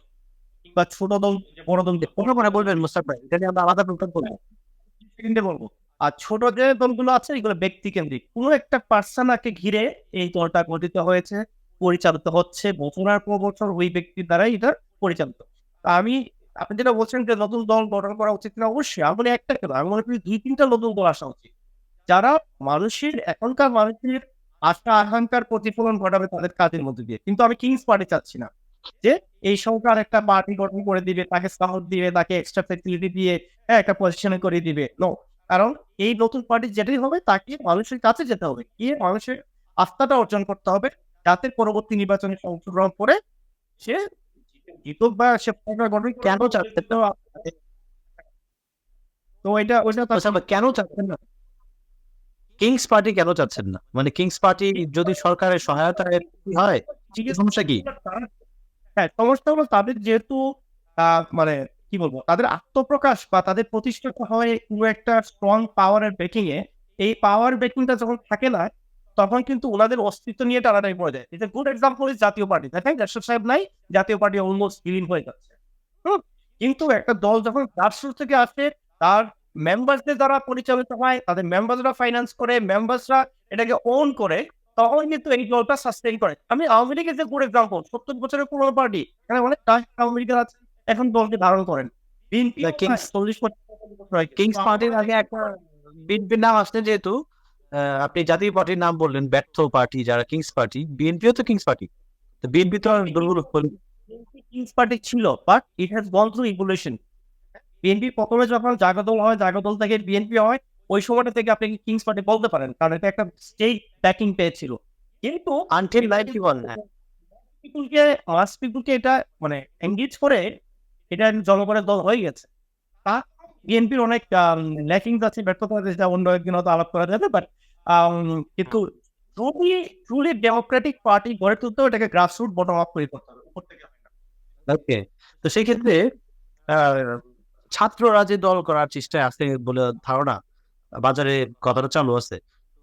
কিংবা ছোট দল বড় দল বলবেন মুস্তাক ভাই, এটা নিয়ে আমরা আলাদা প্রোগ্রাম করবো। বলবো। আর ছোট যে দলগুলো আছে এগুলো ব্যক্তি কেন্দ্রিক, কোনো একটা পার্সনকে ঘিরে এই দলটা গঠিত হয়েছে, পরিচালিত হচ্ছে বছরের পর বছর ওই ব্যক্তির দ্বারাই এটা পরিচালিত। আপনি যেটা বলছেন যে নতুন দল গঠন করা উচিত না, অবশ্যই আমি একটা কেন, আমি মনে করি 2-3টা নতুন দল আসা উচিত, যারা এখনকার মানুষের আশা আকাঙ্ক্ষার প্রতিফলন ঘটাবে তাদের কাজের মধ্যে দিয়ে। কিন্তু আমি কিংস পার্টি চাচ্ছি না যে এই সরকার একটা পার্টি গঠন করে দিবে, তাকে সাপোর্ট দিবে, তাকে এক্সট্রা ফ্যাসিলিটি দিয়ে একটা পজিশনে করে দিবে। নো, কারণ এই নতুন পার্টি যেটাই হবে তাকে মানুষের কাছে যেতে হবে, গিয়ে মানুষের আস্থাটা অর্জন করতে হবে, যাতে পরবর্তী নির্বাচনে অংশগ্রহণ করে সে জিতুক বা সে সরকার গঠন করুক। কেন চাচ্ছেন না? তো ওইটা তার আচ্ছা, কেন চাচ্ছেন না? কিংস পার্টি কেন চাচ্ছেন না? মানে কিংস পার্টি যদি সরকারের সহায়তায় হয়, সমস্যা কি? হ্যাঁ, সমস্যা হলো তাদের যেহেতু মানে কি বলবো, তাদের আত্মপ্রকাশ বা তাদের প্রতিষ্ঠাতা হয় পুরো একটা স্ট্রং পাওয়ারের ব্যাকিং এ। এই পাওয়ার ব্যাকিংটা যখন থাকে না, তখন কিন্তু ওনাদের অস্তিত্ব নিয়ে টানাটানি পড়ে যায়। এটা গুড এক্সাম্পল ইজ জাতীয় পার্টি। দেখেন জাসদ সাহেব নাই, জাতীয় পার্টি অলমোস্ট বিলীন হয়ে যাচ্ছে। কিন্তু একটা দল যখন গ্রাসরুট থেকে আসে, তার মেম্বারসদের দ্বারা পরিচালিত হয়, তাদের মেম্বারসরা ফাইন্যান্স করে, মেম্বারসরা এটাকে ওন করে, তখন কিন্তু এই দলটা সাস্টেইন করে। আমি আওয়ামী লীগের যে গুড এক্সাম্পল, ৭০ বছরের পুরনো পার্টি, এখানে অনেক আওয়ামী লীগের আছে, এখন দলকে ধারণ করেন। বিএনপি কিংস ৪০ কিংস পার্টির আগে একটা বিএনপির নাম আসছে, যেহেতু আপনি জাতীয় পার্টির নাম বললেন, ব্যর্থ পার্টি যারা কিংস পার্টি, বিএনপিও তো কিংস পার্টি। তো বিএনপি তো আর দুর্বল কিংস পার্টি ছিল, but it has gone through evolution. BNP প্রথমে যখন জাগদল হয়, জাগদল থেকে বিএনপি হয়, ওই সময়টা থেকে আপনি কিংস পার্টি বলতে পারেন, কারণ এটা একটা স্টেট ব্যাকিং পেয়েছিল। কিন্তু আনটিল 91। পিপুলকে এটা মানে এনগেজ করে এটা জনগণের দল হয়ে গেছে। তা বিএনপির অনেক ল্যাকিংস আছে, ব্যর্থতা আছে, যেটা অন্য একদিন হয়তো আলাপ করা যাবে। বাট কিন্তু ট্রুলি ডেমোক্রেটিক পার্টি গড়ে তুলতেও এটাকে গ্রাসরুট বটম আপ করে করতে হবে, উপর থেকে হয় না। ওকে, তো সেই ক্ষেত্রে আহ, ছাত্ররা যে দল করার চেষ্টায় আছে বলে ধারণা, বাজারে কথাটা চালু আছে।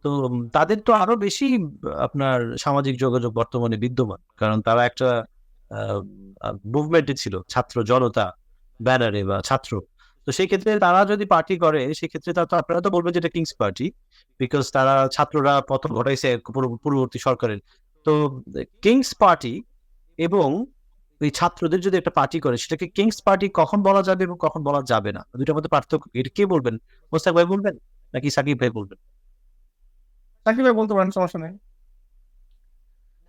তো তাদের তো আরো বেশি আপনার সামাজিক যোগাযোগ বর্তমানে বিদ্যমান, কারণ তারা একটা মুভমেন্টে ছিল, ছাত্র জনতা ব্যানারে বা ছাত্র। তো সেই ক্ষেত্রে তারা যদি পার্টি করে, সেক্ষেত্রে তা তো আপনারা তো বলবেন যে এটা কিংস পার্টি, বিকজ তারা ছাত্ররা পতন ঘটাইছে পূর্ববর্তী সরকারের। তো কিংস পার্টি এবং এই ছাত্রদের যদি একটা পার্টি করে, সেটাকে কিংস পার্টি কখন বলা যাবে এবং কখন বলা যাবে না, দুইটার মধ্যে পার্থক্য কি? এটা কে বলবেন? মোস্তাক ভাই বলবেন নাকি সাকিব ভাই বলবেন? সাকিব ভাই বলতে পারেন, সমস্যা নেই।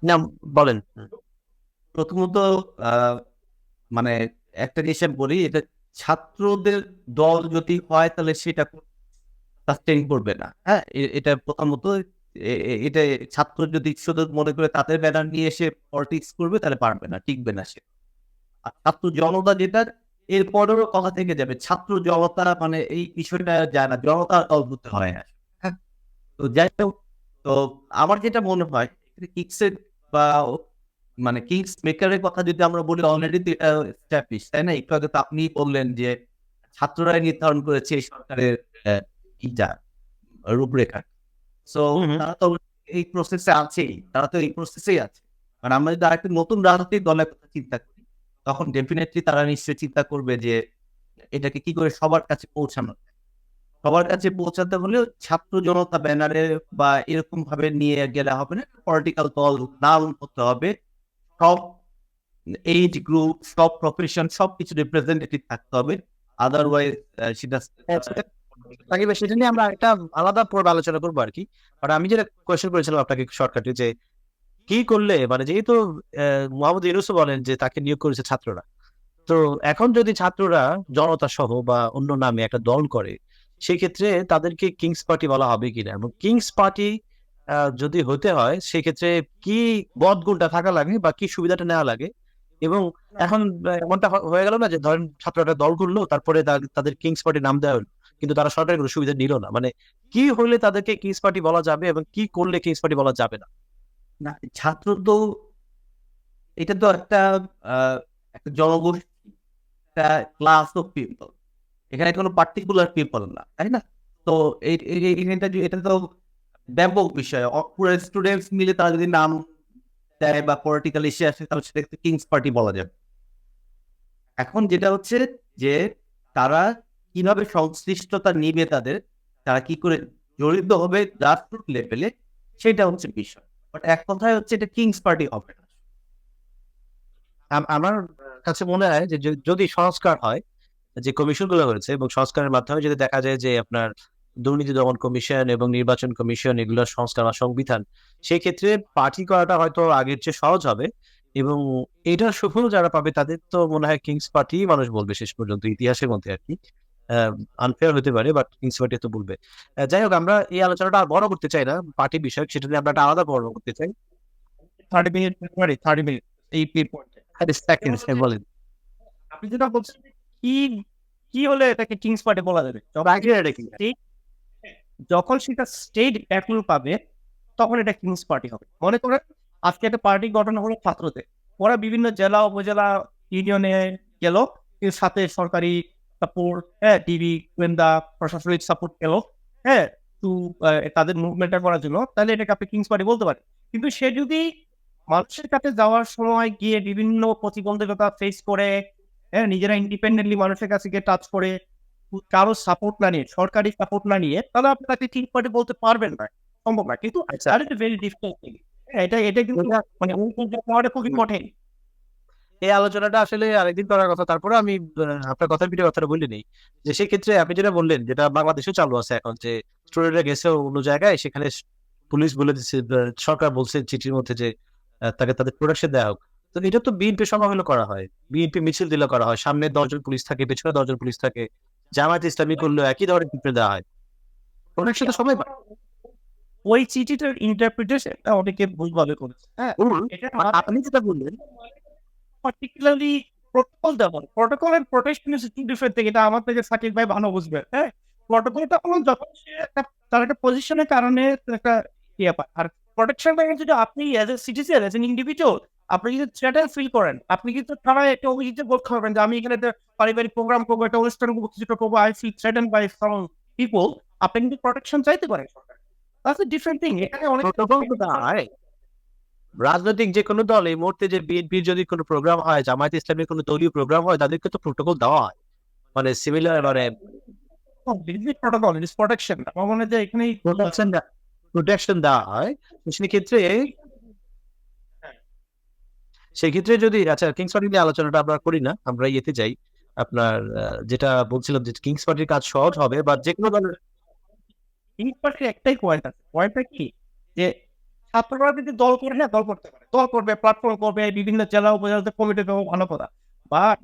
না, বলেন। প্রথমত মানে একটা জিনিস আমি বলি, এটা ছাত্রদের দল যদি হয় তাহলে সেটা সাস্টেইন করবে না। হ্যাঁ, এটা প্রথমত এটা ছাত্র যদি শুধু মনে করে তাদের ব্যানার নিয়ে এসে পলিটিক্স করবে তাহলে পারবে না, টিকবে না সে। আর ছাত্র জনতা যেটা, এরপরেও কথা থেকে যাবে, ছাত্র জনতা মানে এই বিষয়টা যায় না, জনতা দল করতে হয় না। হ্যাঁ, তো যাই হোক, তো আমার যেটা মনে হয় কিংসের বা মানে কিংস মেকারের কথা যদি আমরা বলি, অলরেডি তো এটা এস্টাবলিশ, তাই না? একটু আগে তো আপনি বললেন যে ছাত্ররাই নির্ধারণ করেছে এই সরকারের ইটা রূপরেখা। সো তারা তো এই প্রসেসে আছেই, তারা তো এই প্রসেসেই আছে। কারণ আমরা যদি আরেকটা নতুন রাজনৈতিক দলের কথা চিন্তা করি, তখন ডেফিনেটলি তারা নিশ্চয়ই চিন্তা করবে যে এটাকে কি করে সবার কাছে পৌঁছানো যায়। সবার কাছে পৌঁছাতে হলে ছাত্র জনতা ব্যানারে বা এরকম ভাবে নিয়ে গেলে হবে না, পলিটিক্যাল দল নাম করতে হবে, সব এইজ গ্রুপ, সব প্রফেশন, সবকিছু রিপ্রেজেন্টেটিভ থাকতে হবে। আদারওয়াইজ সেটা সাকিব ভাই, সেটা নিয়ে আমরা একটা আলাদা পর্ব আলোচনা করবো আর কি। আর আমি যেটা কোয়েশ্চেন করেছিলাম আপনাকে শর্টকাটে, যে কি করলে, মানে যেহেতু মোহাম্মদ ইউনূসও বলেন যে তাকে নিয়োগ করেছে ছাত্ররা, তো এখন যদি ছাত্ররা জনতা সহ বা অন্য নামে একটা দল করে, সেক্ষেত্রে তাদেরকে কিংস পার্টি বলা হবে কিনা, এবং কিংস পার্টি যদি হতে হয় সেক্ষেত্রে কি বদগুণটা থাকা লাগে বা কি সুবিধাটা নেওয়া লাগে। এবং এখন এমনটা হয়ে গেল না যে ধরেন ছাত্ররা দল করলো, তারপরে তাদের কিংস পার্টি নাম দেওয়া হলো, কিন্তু তারা সরকারের কোনো সুবিধা নিল না। মানে কি হলে তাদেরকে কিংস পার্টি বলা যাবে এবং কি করলে কিংস পার্টি বলা যাবে না? না, ছাত্র তো এটা তো একটা জনগোষ্ঠী, একটা ক্লাস অফ পিপল, এখানে কোনো পার্টিকুলার পিপল না, তাই না? তো এটা তো ব্যাপক বিষয়। পুরো স্টুডেন্টস মিলে তারা যদি নাম দেয় বা পলিটিক্যাল ইস্যু আসে, তাহলে সেটাকে কিংস পার্টি বলা যাবে। এখন যেটা হচ্ছে যে তারা কিভাবে সংশ্লিষ্টতা নিবে, তারা কি করে জড়িত হবে গ্রাসরুট লেভেলে, সেটা হচ্ছে বিষয়। বাট এক কথায় হচ্ছে এটা কিংস পার্টি হবে না। আমার কাছে মনে হয় যে যদি সংস্কার হয়, যে কমিশন গুলো হয়েছে এবং সংস্কারের মাধ্যমে যদি দেখা যায় যে আপনার দুর্নীতি দমন কমিশন এবং নির্বাচন কমিশন এগুলোর সংস্কার বা সংবিধান, সেই ক্ষেত্রে পার্টি করাটা হয়তো আগের চেয়ে সহজ হবে এবং এটার সুফল যারা পাবে তাদের তো মনে হয় কিংস পার্টি মানুষ বলবে শেষ পর্যন্ত ইতিহাসের মধ্যে আর কি। আনফেয়ার হতে পারে বাট কিংস পার্টি তো বলবে। যাই হোক, আমরা এই আলোচনাটা আর বড় করতে চাই না পার্টি বিষয়ক, সেটা নিয়ে আমরা একটা আলাদা পর্ব করতে চাই। 30 মিনিট এই পয়েন্টে সেকেন্ডস বলেন। আপনি যেটা বলছেন যে কি কি হলে এটাকে কিংস পার্টি বলা যাবে, ক্রাইটেরিয়াটা কি? যখন সেটা স্টেট অ্যাপ্রুভ পাবে তখন এটা কিংস পার্টি হবে। মনে করেন আজকে একটা পার্টি গঠন হলো ছাত্রদের, ওরা বিভিন্ন জেলা উপজেলা ইউনিয়নে গেল, এর সাথে সরকারি সাপোর্ট, হ্যাঁ, ডিবি গোয়েন্দা প্রশাসনিক সাপোর্ট পেল, হ্যাঁ, টু তাদের মুভমেন্টটা করার জন্য, তাহলে এটাকে আপনি কিংস পার্টি বলতে পারেন। কিন্তু সে যদি মানুষের কাছে যাওয়ার সময় গিয়ে বিভিন্ন প্রতিবন্ধকতা ফেস করে, হ্যাঁ, নিজেরা ইন্ডিপেন্ডেন্টলি মানুষের কাছে গিয়ে টাচ করে, কারো সাপোর্ট না নিয়ে, সরকারি সাপোর্ট না নিয়ে, তাহলে আপনি তাকে কিংস পার্টি বলতে পারবেন না, সম্ভব না। কিন্তু আচ্ছা, আর এটা ভেরি ডিফিকাল্ট থিং, এটা কিন্তু মানে পাওয়াটা খুবই কঠিন। এই আলোচনাটা আসলে আরেকদিন করার কথা। তারপরে আমি আপনার কথার ভিতরে কথাটা বলে নেই যে সেক্ষেত্রে আপনি যেটা বললেন, যেটা বাংলাদেশেও চালু আছে এখন, যে স্টুডেন্টরা গেছে অন্য জায়গায়, সেখানে পুলিশ বলে দিচ্ছে, সরকার বলছে চিঠির মধ্যে যে তাকে তাদের প্রোটেকশন দেওয়া হোক। তো এটা তো বিএনপি সময় হলে করা হয়, বিএনপি মিছিল দিলে করা হয়, সামনে 10 জন পুলিশ থাকে, পেছনে 10 জন পুলিশ থাকে। জামায়াত ইসলামী করলেও একই ধরনের ট্রিটমেন্ট দেওয়া হয়, প্রোটেকশন তো সবাই পায়। ওই চিঠিটার ইন্টারপ্রিটেশনটা অনেকে ভুলভাবে করেছে। হ্যাঁ, এটা আপনি যেটা বললেন পার্টিকুলারলি প্রটোকল দেওয়া, protocol and protection is two different thing. এটা আমার থেকে সাকিব ভাই ভালো বুঝবে। হ্যাঁ, প্রটোকলটা হলো যখন সে একটা তার একটা পজিশনের কারণে একটা ইয়ে পায়, আর প্রোটেকশনটা যদি আপনি as a citizen, as an individual, আপনি যদি থ্রেটেন ফিল করেন, আপনি কিন্তু থানায় একটা অভিযোগ করতে পারবেন যে আমি এখানে একটা পারিবারিক প্রোগ্রাম করবো, একটা অনুষ্ঠান করবো, কিছুটা করবো, I feel threatened by some people, আপনি কিন্তু প্রোটেকশন চাইতে পারেন সরকার। That's a different thing. এখানে অনেক প্রোটোকল তো দেওয়া হয়। রাজনৈতিক যে কোনো দল এই মুহূর্তে, যে বিএনপির যদি কোনো প্রোগ্রাম হয়, জামায়াত ইসলামের কোনো দলীয় প্রোগ্রাম হয়, তাদেরকে তো প্রোটোকল দেওয়া হয়, মানে সিমিলার, মানে প্রটোকল ইজ প্রোটেকশন। আমার মনে হয় যে এখানে প্রোটেকশন দেওয়া হয়। তো সেক্ষেত্রে যদি, আচ্ছা, কিংস পার্টি নিয়ে আলোচনাটা আমরা করি না, আমরা ইয়েতে যাই। আপনার যেটা বলছিলাম যে কিংস পার্টির কাজ সহজ হবে বা যে কোনো দলের। কিংস পার্টির একটাই পয়েন্ট আছে। পয়েন্টটা কি, যে ছাত্ররা যদি দল করে, হ্যাঁ, দল করতে পারে, দল করবে, প্ল্যাটফর্ম করবে, বিভিন্ন জেলা উপজেলাতে কমিটি দেবো, ভালো কথা। বাট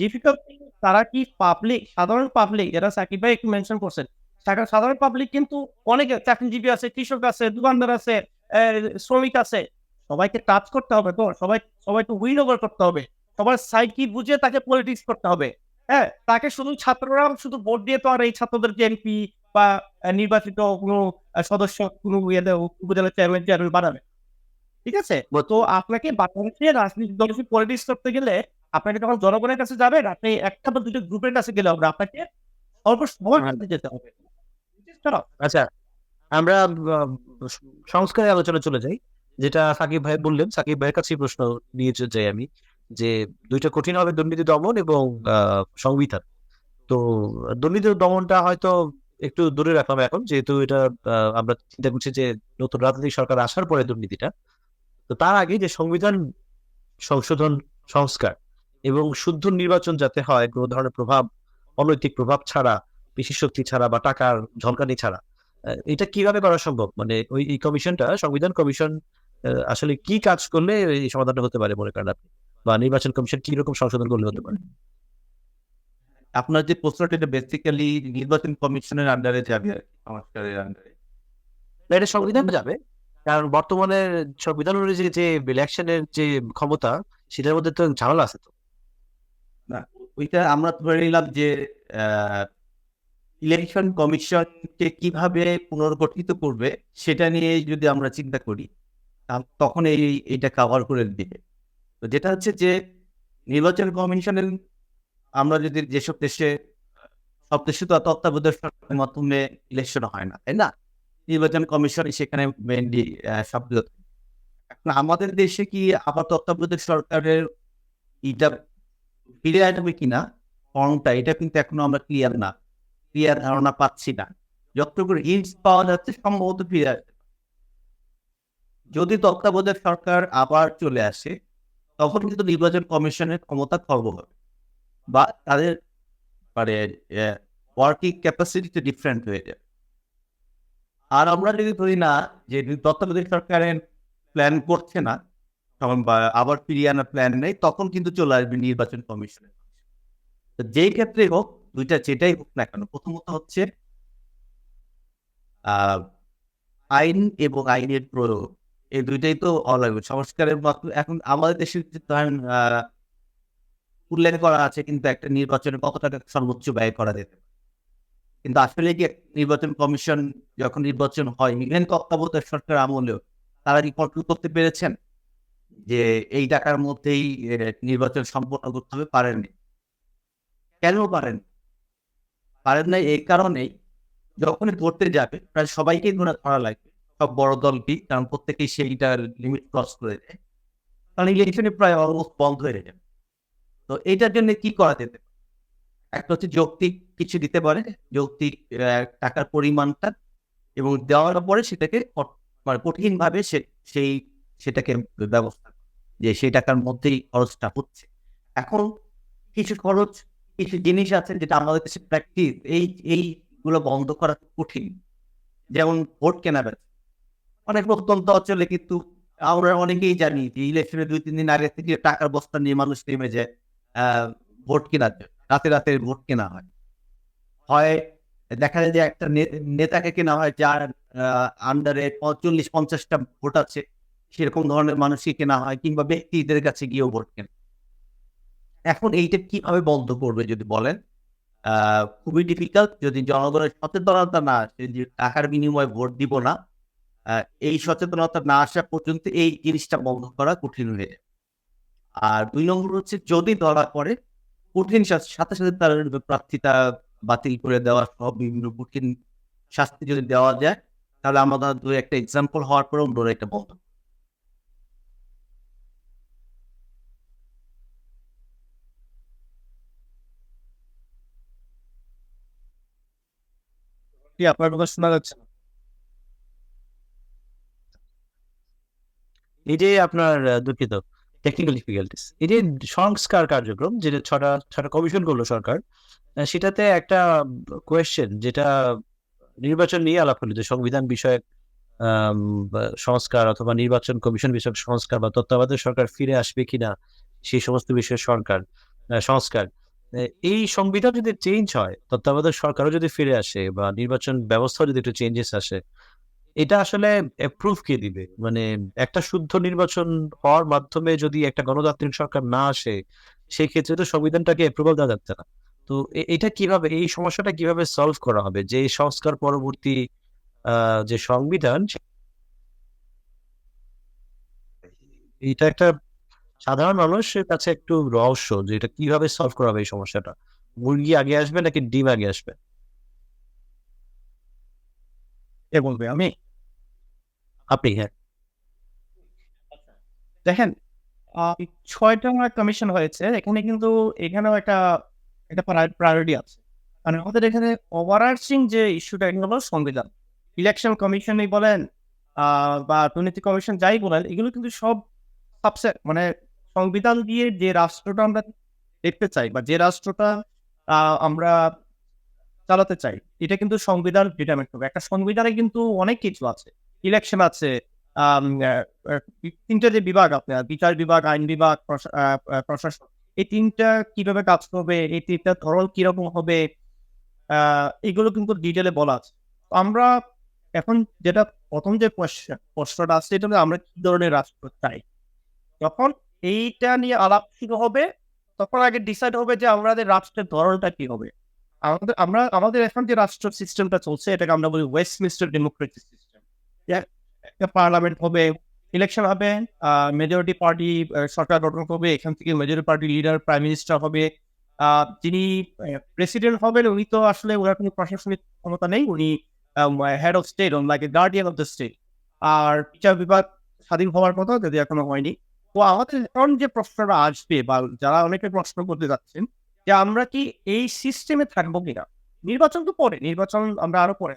ডিফিকাল্ট থিং, তারা কি পাবলিক, সাধারণ পাবলিক, যারা সাকিব ভাই একটু মেনশন করছেন, সাধারণ পাবলিক কিন্তু অনেকে চাকরিজীবী আছে, কৃষক আছে, দোকানদার আছে, শ্রমিক আছে, সবাইকে টাচ করতে হবে তো, সবাইকে উইন ওভার করতে হবে, সবার সাইকি বুঝে তাকে পলিটিক্স করতে হবে। হ্যাঁ, তাকে শুধু ছাত্ররা শুধু ভোট দিয়ে তো আর এই ছাত্রদেরকে এমপি বা নির্বাচিত কোনো সদস্য কোনো উপজেলা চেয়ারম্যান বানাবে, ঠিক আছে? তো আপনাকে বাংলাদেশে রাজনীতি দল পলিটিক্স করতে গেলে আপনাকে যখন জনগণের কাছে যাবেন, আপনি একটা বা দুটো গ্রুপের কাছে গেলে হবে, আপনাকে অল্প সময় যেতে হবে। আচ্ছা, আমরা সংস্কারের আলোচনা চলে যাই, যেটা সাকিব ভাই বললেন। সাকিব ভাইয়ের কাছে প্রশ্ন নিয়ে যাই আমি, যে দুইটা কঠিন হবে, দুর্নীতি দমন এবং সংবিধান। তো দুর্নীতি দমনটা হয়তো একটু দূরে রাখলাম এখন, যেহেতু এটা আমরা চিন্তা করছি যে নতুন রাজনৈতিক সরকার আসার পরে দুর্নীতিটা। তো তার আগে যে সংবিধান সংশোধন, সংস্কার এবং শুদ্ধ নির্বাচন যাতে হয়, কোনো ধরনের অনৈতিক প্রভাব ছাড়া, বিশেষ শক্তি ছাড়া বা টাকার ঝলকানি ছাড়া, এটা কিভাবে করা সম্ভব? মানে এই কমিশনটা, সংবিধান কমিশন, আসলে কি কাজ করলে এই সমাধানটা হতে পারে মনে করেন আপনি, বা নির্বাচন কমিশন কি রকম সংশোধন করলে হতে পারে? আপনার যে প্রশ্নটা, এটা বেসিক্যালি নির্বাচন কমিশনের আন্ডারে যাবে, সংস্কারের আন্ডারে। এটা সংবিধান যাবে, কারণ বর্তমানে সংবিধান অনুযায়ী যে ইলেকশনের যে ক্ষমতা, সেটার মধ্যে তো ঝামেলা আছে। তো না, ওইটা আমরা ধরে নিলাম যে ইলেকশন কমিশনকে কিভাবে পুনর্গঠিত করবে সেটা নিয়ে যদি আমরা চিন্তা করি, তখন এইটা কভার করে দিবে। তো যেটা হচ্ছে যে নির্বাচন কমিশনের, আমরা যদি যেসব দেশে, সব দেশে তো তত্ত্বাবধায়ক সরকারের মাধ্যমে ইলেকশন হয় না, তাই না? নির্বাচন কমিশন সেখানে মেইনলি শব্দ। এখন আমাদের দেশে কি আবার তত্ত্বাবধায়ক সরকারের এটা ফিরে আসবে কিনা, ফর্মটা, এটা কিন্তু এখনো আমরা ক্লিয়ার ধারণা পাচ্ছি না। যতটুকু হিন্টস পাওয়া যাচ্ছে সম্ভবত ফিরে আসবে। যদি তত্ত্বাবধায়ক সরকার আবার চলে আসে, তখন কিন্তু নির্বাচন কমিশনের ক্ষমতা খর্ব হবে, বা তাদের মানে ওয়ার্কিং ক্যাপাসিটি ডিফারেন্ট হয়ে যাবে। আর আমরা যদি ধরি না যে তত্ত্বাবধায়ক সরকারের প্ল্যান করছে না, তখন বা আবার ফিরিয়ে আনার প্ল্যান নেই, তখন কিন্তু চলে আসবে নির্বাচন কমিশনের। তো যেই ক্ষেত্রেই হোক, দুইটা যেটাই হোক না কেন, প্রথমত হচ্ছে আহ আইন এবং আইনের প্রয়োগ, এই দুইটাই তো অলাগু সংস্কারের মতো। এখন আমাদের দেশে যে ধরেন উল্লেখ করা আছে কিন্তু একটা নির্বাচনে কত টাকা সর্বোচ্চ ব্যয় করা যেতে পারে, কিন্তু আসলে কি নির্বাচন কমিশন যখন নির্বাচন হয়, ইভেন তত্ত্বাবধায়ক সরকার আমলেও তারা কি কন্ট্রোল করতে পেরেছেন যে এই টাকার মধ্যেই নির্বাচন সম্পন্ন করতে হবে? পারেননি। কেন পারেন নাই? এই কারণেই যখনই ধরতে যাবে প্রায় সবাইকেই ধরা লাগবে, সব বড় দলকেই, কারণ প্রত্যেকেই সেইটার লিমিট ক্রস করে দেয়, কারণ ইলেকশনে প্রায় অলমোস্ট বন্ধ হয়ে যাবে। তো এইটার জন্য কি করা যেতে পারে? একটা হচ্ছে যৌক্তিক কিছু দিতে পারে, যৌক্তিক টাকার পরিমাণটা, এবং দেওয়ার পরে সেটাকে মানে কঠিনভাবে সেটাকে ব্যবস্থা করে যে সেই টাকার মধ্যেই খরচটা হচ্ছে। এখন কিছু খরচ, কিছু জিনিস আছে যেটা আমাদের দেশে প্র্যাকটিস, এইগুলো বন্ধ করা কঠিন। যেমন ভোট কেনাবেচা, অনেক প্রত্যন্ত অঞ্চলে কিন্তু আমরা অনেকেই জানি যে ইলেকশনের 2-3 দিন আগে থেকে টাকার বস্তা নিয়ে মানুষ নেমে যায় ভোট কেনার জন্য। রাতে ভোট কেনা হয়। হয় দেখা যায় যে একটা নেতাকে কেনা হয় যার আন্ডারে 40-50টা ভোট আছে, সেরকম ধরনের মানুষকে কেনা হয়, কিংবা ব্যক্তিদের কাছে গিয়েও ভোট কেনা। এখন এইটা কিভাবে বন্ধ করবে যদি বলেন? খুবই ডিফিকাল্ট। যদি জনগণের সচেতনতা না আসে যে টাকার বিনিময়ে ভোট দিব না, এই সচেতনতা না আসা পর্যন্ত এই জিনিসটা বন্ধ করা কঠিন হয়ে যায়। আর 2 নম্বর হচ্ছে যদি ধরা পড়ে, কঠিন সাথে তার প্রার্থিতা বাতিল করে দেওয়া সহ বিভিন্ন কঠিন শাস্তি যদি দেওয়া যায়, তাহলে আমাদের 2-একটা এক্সাম্পল হওয়ার পরেও ওরা এটা বন্ধ। কি আপনার কথা শোনা যাচ্ছে না? এই যে আপনার দুঃখিত টেকনিক্যাল ডিফিকাল্টিস, এই যে সংস্কার কার্যক্রম যেটা ছটা কমিশন করলো সরকার, সেটাতে একটা কোয়েশ্চেন যেটা নির্বাচন নিয়ে আলাপ হলো, যে সংবিধান বিষয়ক সংস্কার অথবা নির্বাচন কমিশন বিষয়ক সংস্কার বা তত্ত্বাবধায়ক সরকার ফিরে আসবে কিনা, সেই সমস্ত বিষয়ে সংস্কার। এই সংবিধান যদি চেঞ্জ হয়, তত্ত্বাবধায়ক সরকারও যদি ফিরে আসে, বা নির্বাচন ব্যবস্থাও যদি একটু চেঞ্জেস আসে, এটা আসলে অ্যাপ্রুভ কে দিবে? মানে একটা শুদ্ধ নির্বাচন হওয়ার মাধ্যমে যদি একটা গণতান্ত্রিক সরকার না আসে, সেই ক্ষেত্রে তো সংবিধানটাকে অ্যাপ্রুভাল দেওয়া যাচ্ছে না। তো এটা কিভাবে, এই সমস্যাটা কিভাবে সলভ করা হবে, যে এই সংস্কার পরবর্তী যে সংবিধান, এটা একটা সাধারণ মানুষের কাছে একটু রহস্য, যে এটা কিভাবে সলভ করা হবে এই সমস্যাটা। মুরগি আগে আসবে নাকি ডিম আগে আসবে? কে বলবে? আমি? আপনি, হ্যাঁ। দেখেন, 6টা কমিশন হয়েছে। এখানেও একটা প্রায়োরিটি আছে। মানে আমাদের এখানে ওভারআর্চিং যে ইস্যুটা, এটা হলো সংবিধান। ইলেকশন কমিশনই বলেন বা দুর্নীতি কমিশন যাই বলেন, এগুলো কিন্তু সব সাবসেট, মানে সংবিধান দিয়ে যে রাষ্ট্রটা আমরা দেখতে চাই বা যে রাষ্ট্রটা আমরা চালাতে চাই, এটা কিন্তু সংবিধান ডিটারমাইন করবে। একটা সংবিধানে কিন্তু অনেক কিছু আছে। ইলেকশন আছে, আম আ আ ৩ টা যে বিভাগ আপনার বিচার বিভাগ, আইন বিভাগ, প্রশাসন। এই ৩ টা কিভাবে কাজ করবে, এই ৩ টার ধরন কিরকম হবে, আ এগুলো কিন্তু ডিটেইলে বলা আছে। তো আমরা এখন যেটা ১ম যে প্রশ্নটা আসছে, এটা হলো আমরা কি ধরনের রাষ্ট্র চাই? যখন এইটা নিয়ে আলাপ শুরু হবে, তখন আগে ডিসাইড হবে যে আমাদের রাষ্ট্রের ধরনটা কি হবে। আমাদের এখন যে রাষ্ট্র সিস্টেমটা চলছে, এটাকে আমরা বলি ওয়েস্টমিনস্টার ডেমোক্রেসি সিস্টেম। একটা পার্লামেন্ট হবে, ইলেকশন হবে, মেজরিটি পার্টি সরকার গঠন করবে। এখান থেকে majority party leader prime minister হবে। যিনি প্রেসিডেন্ট হবেন, উনি তো আসলে ওনার কোনো প্রশাসনিক ক্ষমতা নেই। উনি head of state, like a guardian of the state. আর বিচার বিভাগ স্বাধীন হওয়ার কথা, যদি এখনো হয়নি। তো আমাদের এখন যে প্রশ্নটা আসবে, বা যারা অনেকে প্রশ্ন করতে যাচ্ছেন, যে আমরা কি এই সিস্টেমে থাকবো কিনা? নির্বাচন তো পরে, নির্বাচন আমরা আরো পরে।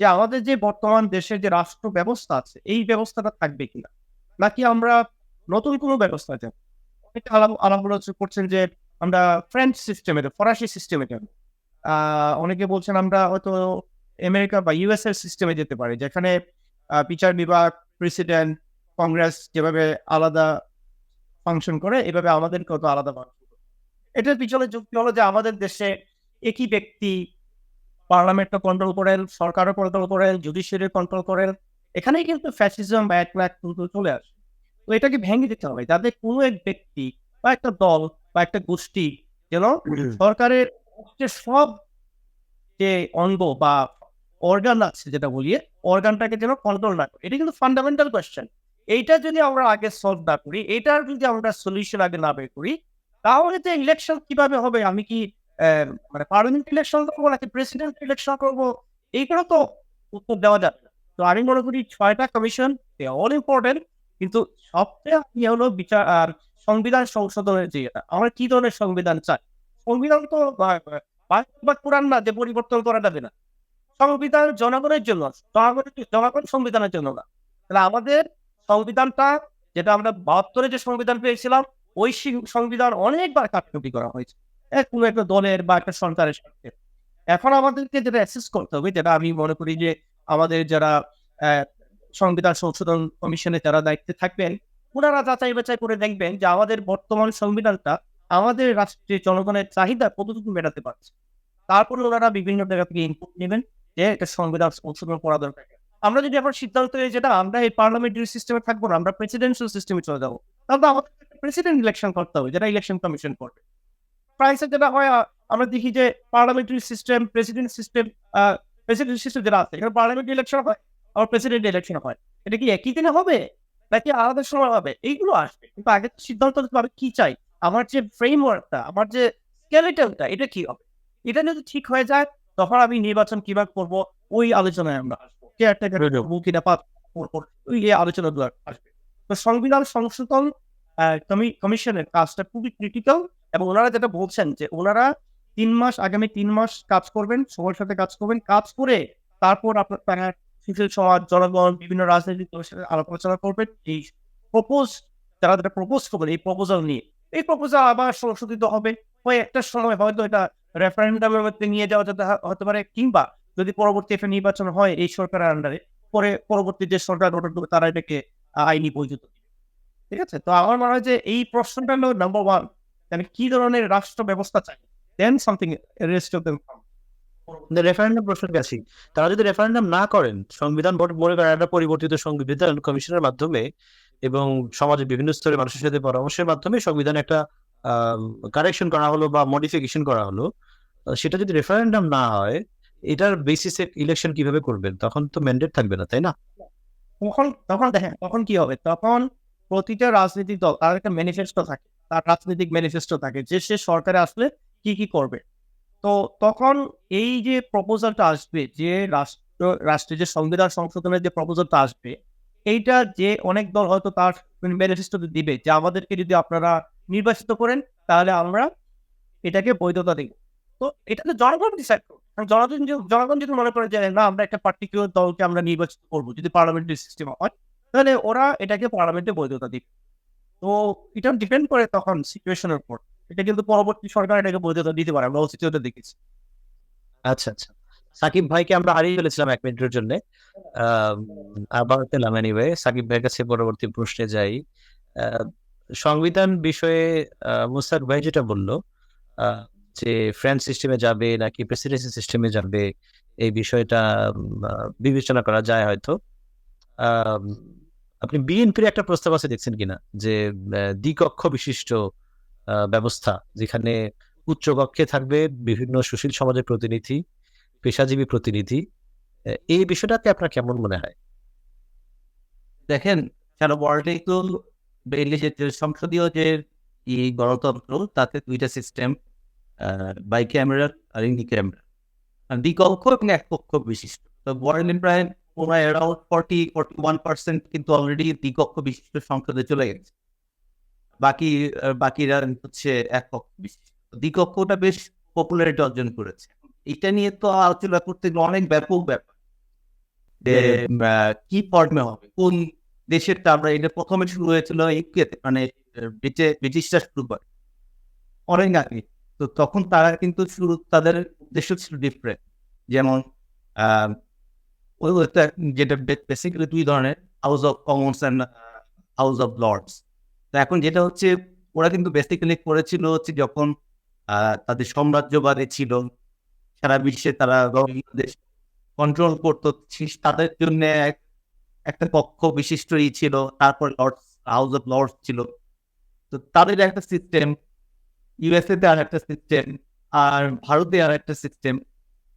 যে আমাদের যে বর্তমান দেশের যে রাষ্ট্র ব্যবস্থা আছে, এই ব্যবস্থাটা থাকবে কিনা? নাকি আমরা নতুন কোনো ব্যবস্থায় যাব? অনেকে আলাপ করছেন যে আমরা ফ্রেঞ্চ সিস্টেমে, ফরাসি সিস্টেমে যাব। অনেকে বলছেন আমরা হয়তো আমেরিকা বা ইউএস এর সিস্টেমে যেতে পারে, যেখানে বিচার বিভাগ, প্রেসিডেন্ট, কংগ্রেস যেভাবে আলাদা ফাংশন করে, এভাবে আমাদেরকেও তো আলাদা ফাংশন করে। এটার পিছনে যুক্তি হলো যে আমাদের দেশে একই ব্যক্তি পার্লামেন্টও কন্ট্রোল করেন, সরকারও কন্ট্রোল করেন, জুডিশিয়ারি কন্ট্রোল করেন। এখানেই কিন্তু ফ্যাসিজম বা একলাখ কিন্তু চলে আসে। তো এটাকে ভেঙে দিতে হবে, যাতে কোনো এক ব্যক্তি বা একটা দল বা একটা গোষ্ঠী যেন সরকারের যে সব যে অঙ্গ বা অর্গান আছে, যেটা বলি অর্গানটাকে যেন কন্ট্রোল না করে। এটা কিন্তু ফান্ডামেন্টাল কোয়েশ্চেন। এইটা যদি আমরা আগে সলভ না করি, এটার যদি আমরা সলিউশন আগে না বের করি, তাহলে যে ইলেকশন কিভাবে হবে, আমি কি মানে পার্লামেন্ট ইলেকশন করবো নাকি প্রেসিডেন্ট ইলেকশন করবো, এইগুলো তো উত্তর দেওয়া যাবে না। তো আমি মনে করি 6টা কমিশন অল ইম্পর্টেন্ট, কিন্তু সবচেয়ে হলো বিচার আর সংবিধান সংশোধনের যে এটা, আমরা কি ধরনের সংবিধান চাই। সংবিধান তো বা কোরআন না যে পরিবর্তন করা যাবে না। সংবিধান জনগণের জন্য, জনগণ সংবিধানের জন্য না। তাহলে আমাদের সংবিধানটা, যেটা আমরা 72-এ যে সংবিধান পেয়েছিলাম, ওই সংবিধান অনেকবার কাটাকুটি করা হয়েছে কোনো একটা দলের বা একটা সরকারের সাথে। এখন আমাদেরকে যেটা অ্যাসেস করতে হবে, যেটা আমি মনে করি যে আমাদের যারা সংবিধান সংশোধন কমিশনে যারা দায়িত্বে থাকবেন, ওনারা যাচাই বাছাই করে দেখবেন যে আমাদের বর্তমান সংবিধানটা আমাদের রাষ্ট্রের জনগণের চাহিদা কতটুকু মেটাতে পারছে। তারপরে ওনারা বিভিন্ন জায়গা থেকে ইনপুট নেবেন যে এটা সংবিধান সংশোধন করা দরকার। আমরা যদি এখন সিদ্ধান্ত নিই যেটা আমরা এই পার্লামেন্টারি সিস্টেমে থাকবো না, আমরা প্রেসিডেন্সিয়াল সিস্টেমে চলে যাবো, তাহলে আমাদের প্রেসিডেন্ট ইলেকশন করতে হবে, যেটা ইলেকশন কমিশন করবে। ফ্রান্সে যেটা হয়, আমরা দেখি যে parliamentary system, president system, president system যেটা আছে, এখানে পার্লামেন্টারি ইলেকশন হয় আর প্রেসিডেন্ট ইলেকশন হয়। এটা কি একই দিনে হবে নাকি আলাদা সময় হবে, এইগুলো আসবে। কিন্তু আগে সিদ্ধান্ত নিতে হবে কি চাই, আমার যে ফ্রেমওয়ার্কটা, আমার যে স্কেলেটনটা, এটা কি হবে। এটা যদি ঠিক হয়ে যায়, তখন আমি নির্বাচন কিভাবে করবো ওই আলোচনায় আমরা আসবো, কেয়ারটেকার করবো কিনা ওই আলোচনাগুলো আসবে। তো সংবিধান সংশোধন কমিশনের কাজটা খুবই ক্রিটিক্যাল, এবং ওনারা যেটা বলছেন যে ওনারা 3 মাস, আগামী 3 মাস কাজ করবেন, সবার সাথে কাজ করবেন, কাজ করে তারপর আপনার তারা সিভিল সমাজ, জনগণ, বিভিন্ন রাজনৈতিক দলের সাথে আলাপ আলোচনা করবেন এই প্রপোজ, যারা যেটা প্রপোজ করবেন এই প্রপোজাল নিয়ে। এই প্রপোজাল আবার সংশোধিত হবে, হয় একটা সময় হয়তো এটা রেফারেন্ডামের মধ্যে নিয়ে যাওয়া যেতে হতে পারে, কিংবা যদি পরবর্তী একটা নির্বাচন হয় এই সরকারের আন্ডারে, পরে পরবর্তী যে সরকার গঠন করবে তারা এটাকে আইনি বৈধতা দিবে। ঠিক আছে? তো আমার মনে হয় যে এই প্রশ্নটা হলো নাম্বার 1, মানে কি ধরনের রাষ্ট্র ব্যবস্থা চাই, then something rest of them come. Referendum প্রসঙ্গে আসি। তারা যদি রেফারেন্ডাম না করেন, সংবিধান বোর্ড মনে করেন একটা পরিবর্তিত সংবিধান কমিশনের মাধ্যমে এবং সমাজের বিভিন্ন স্তরের মানুষের সাথে পরামর্শের মাধ্যমে সংবিধানে একটা কারেকশন করা হলো বা মডিফিকেশন করা হলো, সেটা যদি রেফারেন্ডাম না হয়, এটার বেসিসে ইলেকশন কিভাবে করবেন? তখন তো ম্যান্ডেট থাকবে না, তাই না? তখন দেখেন তখন কি হবে, তখন প্রতিটা রাজনৈতিক দল তার একটা ম্যানিফেস্টো থাকে, তার রাজনৈতিক ম্যানিফেস্টো থাকে যে সে সরকারে আসলে কি কি করবে। তো তখন এই যে প্রপোজালটা আসবে, যে রাষ্ট্রের যে সংবিধান সংশোধনের যে প্রপোজালটা আসবে, এইটা যে অনেক দল হয়তো তার ম্যানিফেস্টোতে দিবে যে আমাদেরকে যদি আপনারা নির্বাচিত করেন, তাহলে আমরা এটাকে বৈধতা দিব। তো এটা তো জনগণ ডিসাইড করবে। জনগণ যদি মনে করে যে না, আমরা একটা পার্টিকুলার দলকে আমরা নির্বাচিত করবো, যদি পার্লামেন্টারি সিস্টেম হয়, তাহলে ওরা এটাকে পার্লামেন্টে বৈধতা দিবে। তো এটা ডিপেন্ড করে তখন সিচুয়েশনের উপর। এটা কিন্তু পরবর্তী সরকার এটাকে বৈধতা দিতে পারে, আমরা অতীতে দেখেছি। আচ্ছা আচ্ছা, সাকিব ভাইকে আমরা হারিয়ে ফেলেছিলাম 1 মিনিটের জন্য, আবার পেলাম। এনিওয়ে, সাকিব ভাইয়ের কাছে পরবর্তী প্রশ্নে যাই। সংবিধান বিষয়ে মুস্তাক ভাই যেটা বললো, যে ফ্রেঞ্চ সিস্টেমে যাবে নাকি প্রেসিডেন্সি সিস্টেমে যাবে, এই বিষয়টা বিবেচনা করা যায় হয়তো। আম, আপনি বিএনপির একটা প্রস্তাব আছে দেখছেন কিনা, যে দ্বিকক্ষ বিশিষ্ট ব্যবস্থা, যেখানে উচ্চ কক্ষে থাকবে বিভিন্ন সুশীল সমাজের প্রতিনিধি, পেশাজীবী প্রতিনিধি। এই বিষয়টাকে আপনার কেমন মনে হয়? দেখেন, সারা ওয়ার্ল্ডে তো সংসদীয় যে গণতন্ত্র, তাতে 2টা সিস্টেম, বাই ক্যামেরাল আর ইউনি ক্যামেরাল, দ্বিকক্ষ এবং এক কক্ষ বিশিষ্ট। তো ওয়ার্ল্ডে প্রায় অ্যারাউন্ড 41% কিন্তু অলরেডি দ্বিকক্ষ বিশিষ্ট সংসদে চলে গেছে। বাকিরা হচ্ছে এক কক্ষ বিশিষ্ট। দ্বিকক্ষটা বেশ পপুলারিটি অর্জন করেছে। এটা নিয়ে তো আলোচনা করতে গেলে অনেক ব্যাপক ব্যাপার, যে কি ফর্মে হবে, কোন দেশেরটা। আমরা এটা প্রথমে শুরু হয়েছিল ইউকেতে, মানে ব্রিটিশরা শুরু করে অনেক আগে। তো তখন তারা কিন্তু তাদের উদ্দেশ্য ছিল ডিফারেন্ট। যেমন আহ, যেটা বেসিক্যালি দুই ধরনের, House of Commons and House of Lords. তো এখন যেটা হচ্ছে, ওরা কিন্তু বেসিক্যালি করেছিল হচ্ছে যখন তাদের সাম্রাজ্যবাদী ছিল, সারা বিশ্বে তারা দেশ কন্ট্রোল করতো, তাদের জন্য একটা কক্ষ বিশিষ্টই ছিল, তারপর লর্ডস, হাউস অফ লর্ডস ছিল। তো তাদের একটা সিস্টেম, ইউএসএ তে আর একটা সিস্টেম, আর ভারতে আর একটা সিস্টেম,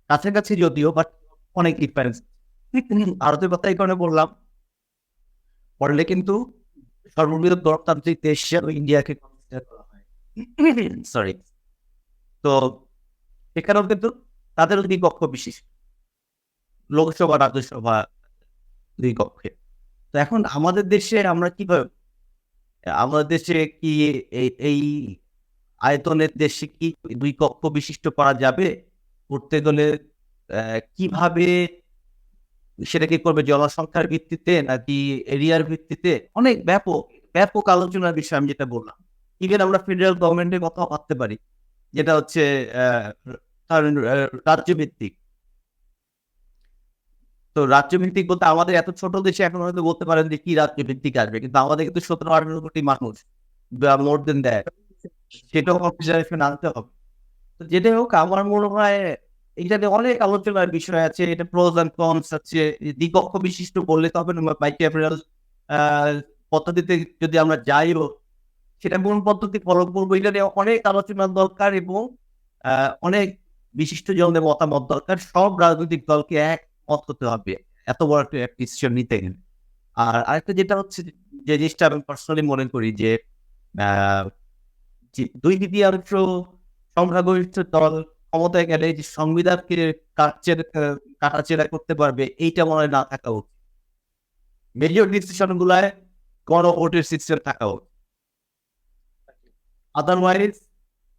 কাছাকাছি যদিও, বাট অনেক ডিফারেন্স। ভারতের কথা এই কারণে বললাম, পড়লে কিন্তু সর্ববৃহৎ গণতান্ত্রিক দেশ হিসেবে ইন্ডিয়াকে কনসিডার করা হয়। সরি। তো এখানেও কিন্তু তাদেরও দুই কক্ষ বিশিষ্ট, লোকসভা রাজ্যসভা দুই কক্ষে। তো এখন আমাদের দেশে আমরা কিভাবে, আমাদের দেশে কি এই আয়তনের দেশে কি দুই কক্ষ বিশিষ্ট করা যাবে? করতে গেলে কিভাবে সেটা কি করবে, জনসংখ্যার ভিত্তিতে নাকি এরিয়ার ভিত্তিতে? অনেক ব্যাপক ব্যাপক আলোচনার বিষয় আমি যেটা বললাম। ইভেন আমরা ফেডারেল গভর্নমেন্টের কথা ভাবতে পারি, যেটা হচ্ছে রাজ্যভিত্তিক। তো রাজ্যভিত্তিক বলতে আমাদের এত ছোট দেশে এখন হয়তো বলতে পারেন যে কি রাজ্যভিত্তিক আসবে, কিন্তু আমাদের কিন্তু 17-18 কোটি মানুষ, মোর দেন দ্যাট, সেটাও কনসিডারেশন আনতে হবে। তো যেটাই হোক, আমার মনে হয় এটাতে অনেক আলোচনার বিষয় আছে, এটা প্রোজ এন্ড কনস আছে। দ্বিকক্ষ বিশিষ্ট বললে তো হবে না, বাইক্যামেরাল পদ্ধতিতে যদি আমরা যাইও, সেটা কোন পদ্ধতি ফলো করবো, এটা নিয়ে অনেক আলোচনার দরকার, এবং অনেক বিশিষ্ট জনদের মতামত দরকার। সব রাজনৈতিক দলকে একমত হতে হবে এত বড় একটা ডিসিশন নিতে গেলে। আর আরেকটা যেটা হচ্ছে, যে জিনিসটা আমি পার্সোনালি মনে করি যে আহ, যে 2/3 সংখ্যাগরিষ্ঠ দল ক্ষমতায় গেলে যে সংবিধানকে কাটাছেড়া করতে পারবে, এইটা মনে হয় না থাকা উচিত। মেজর ডিসিশন গুলায় গণভোটের সিস্টেম থাকা উচিত। আদারওয়াইজ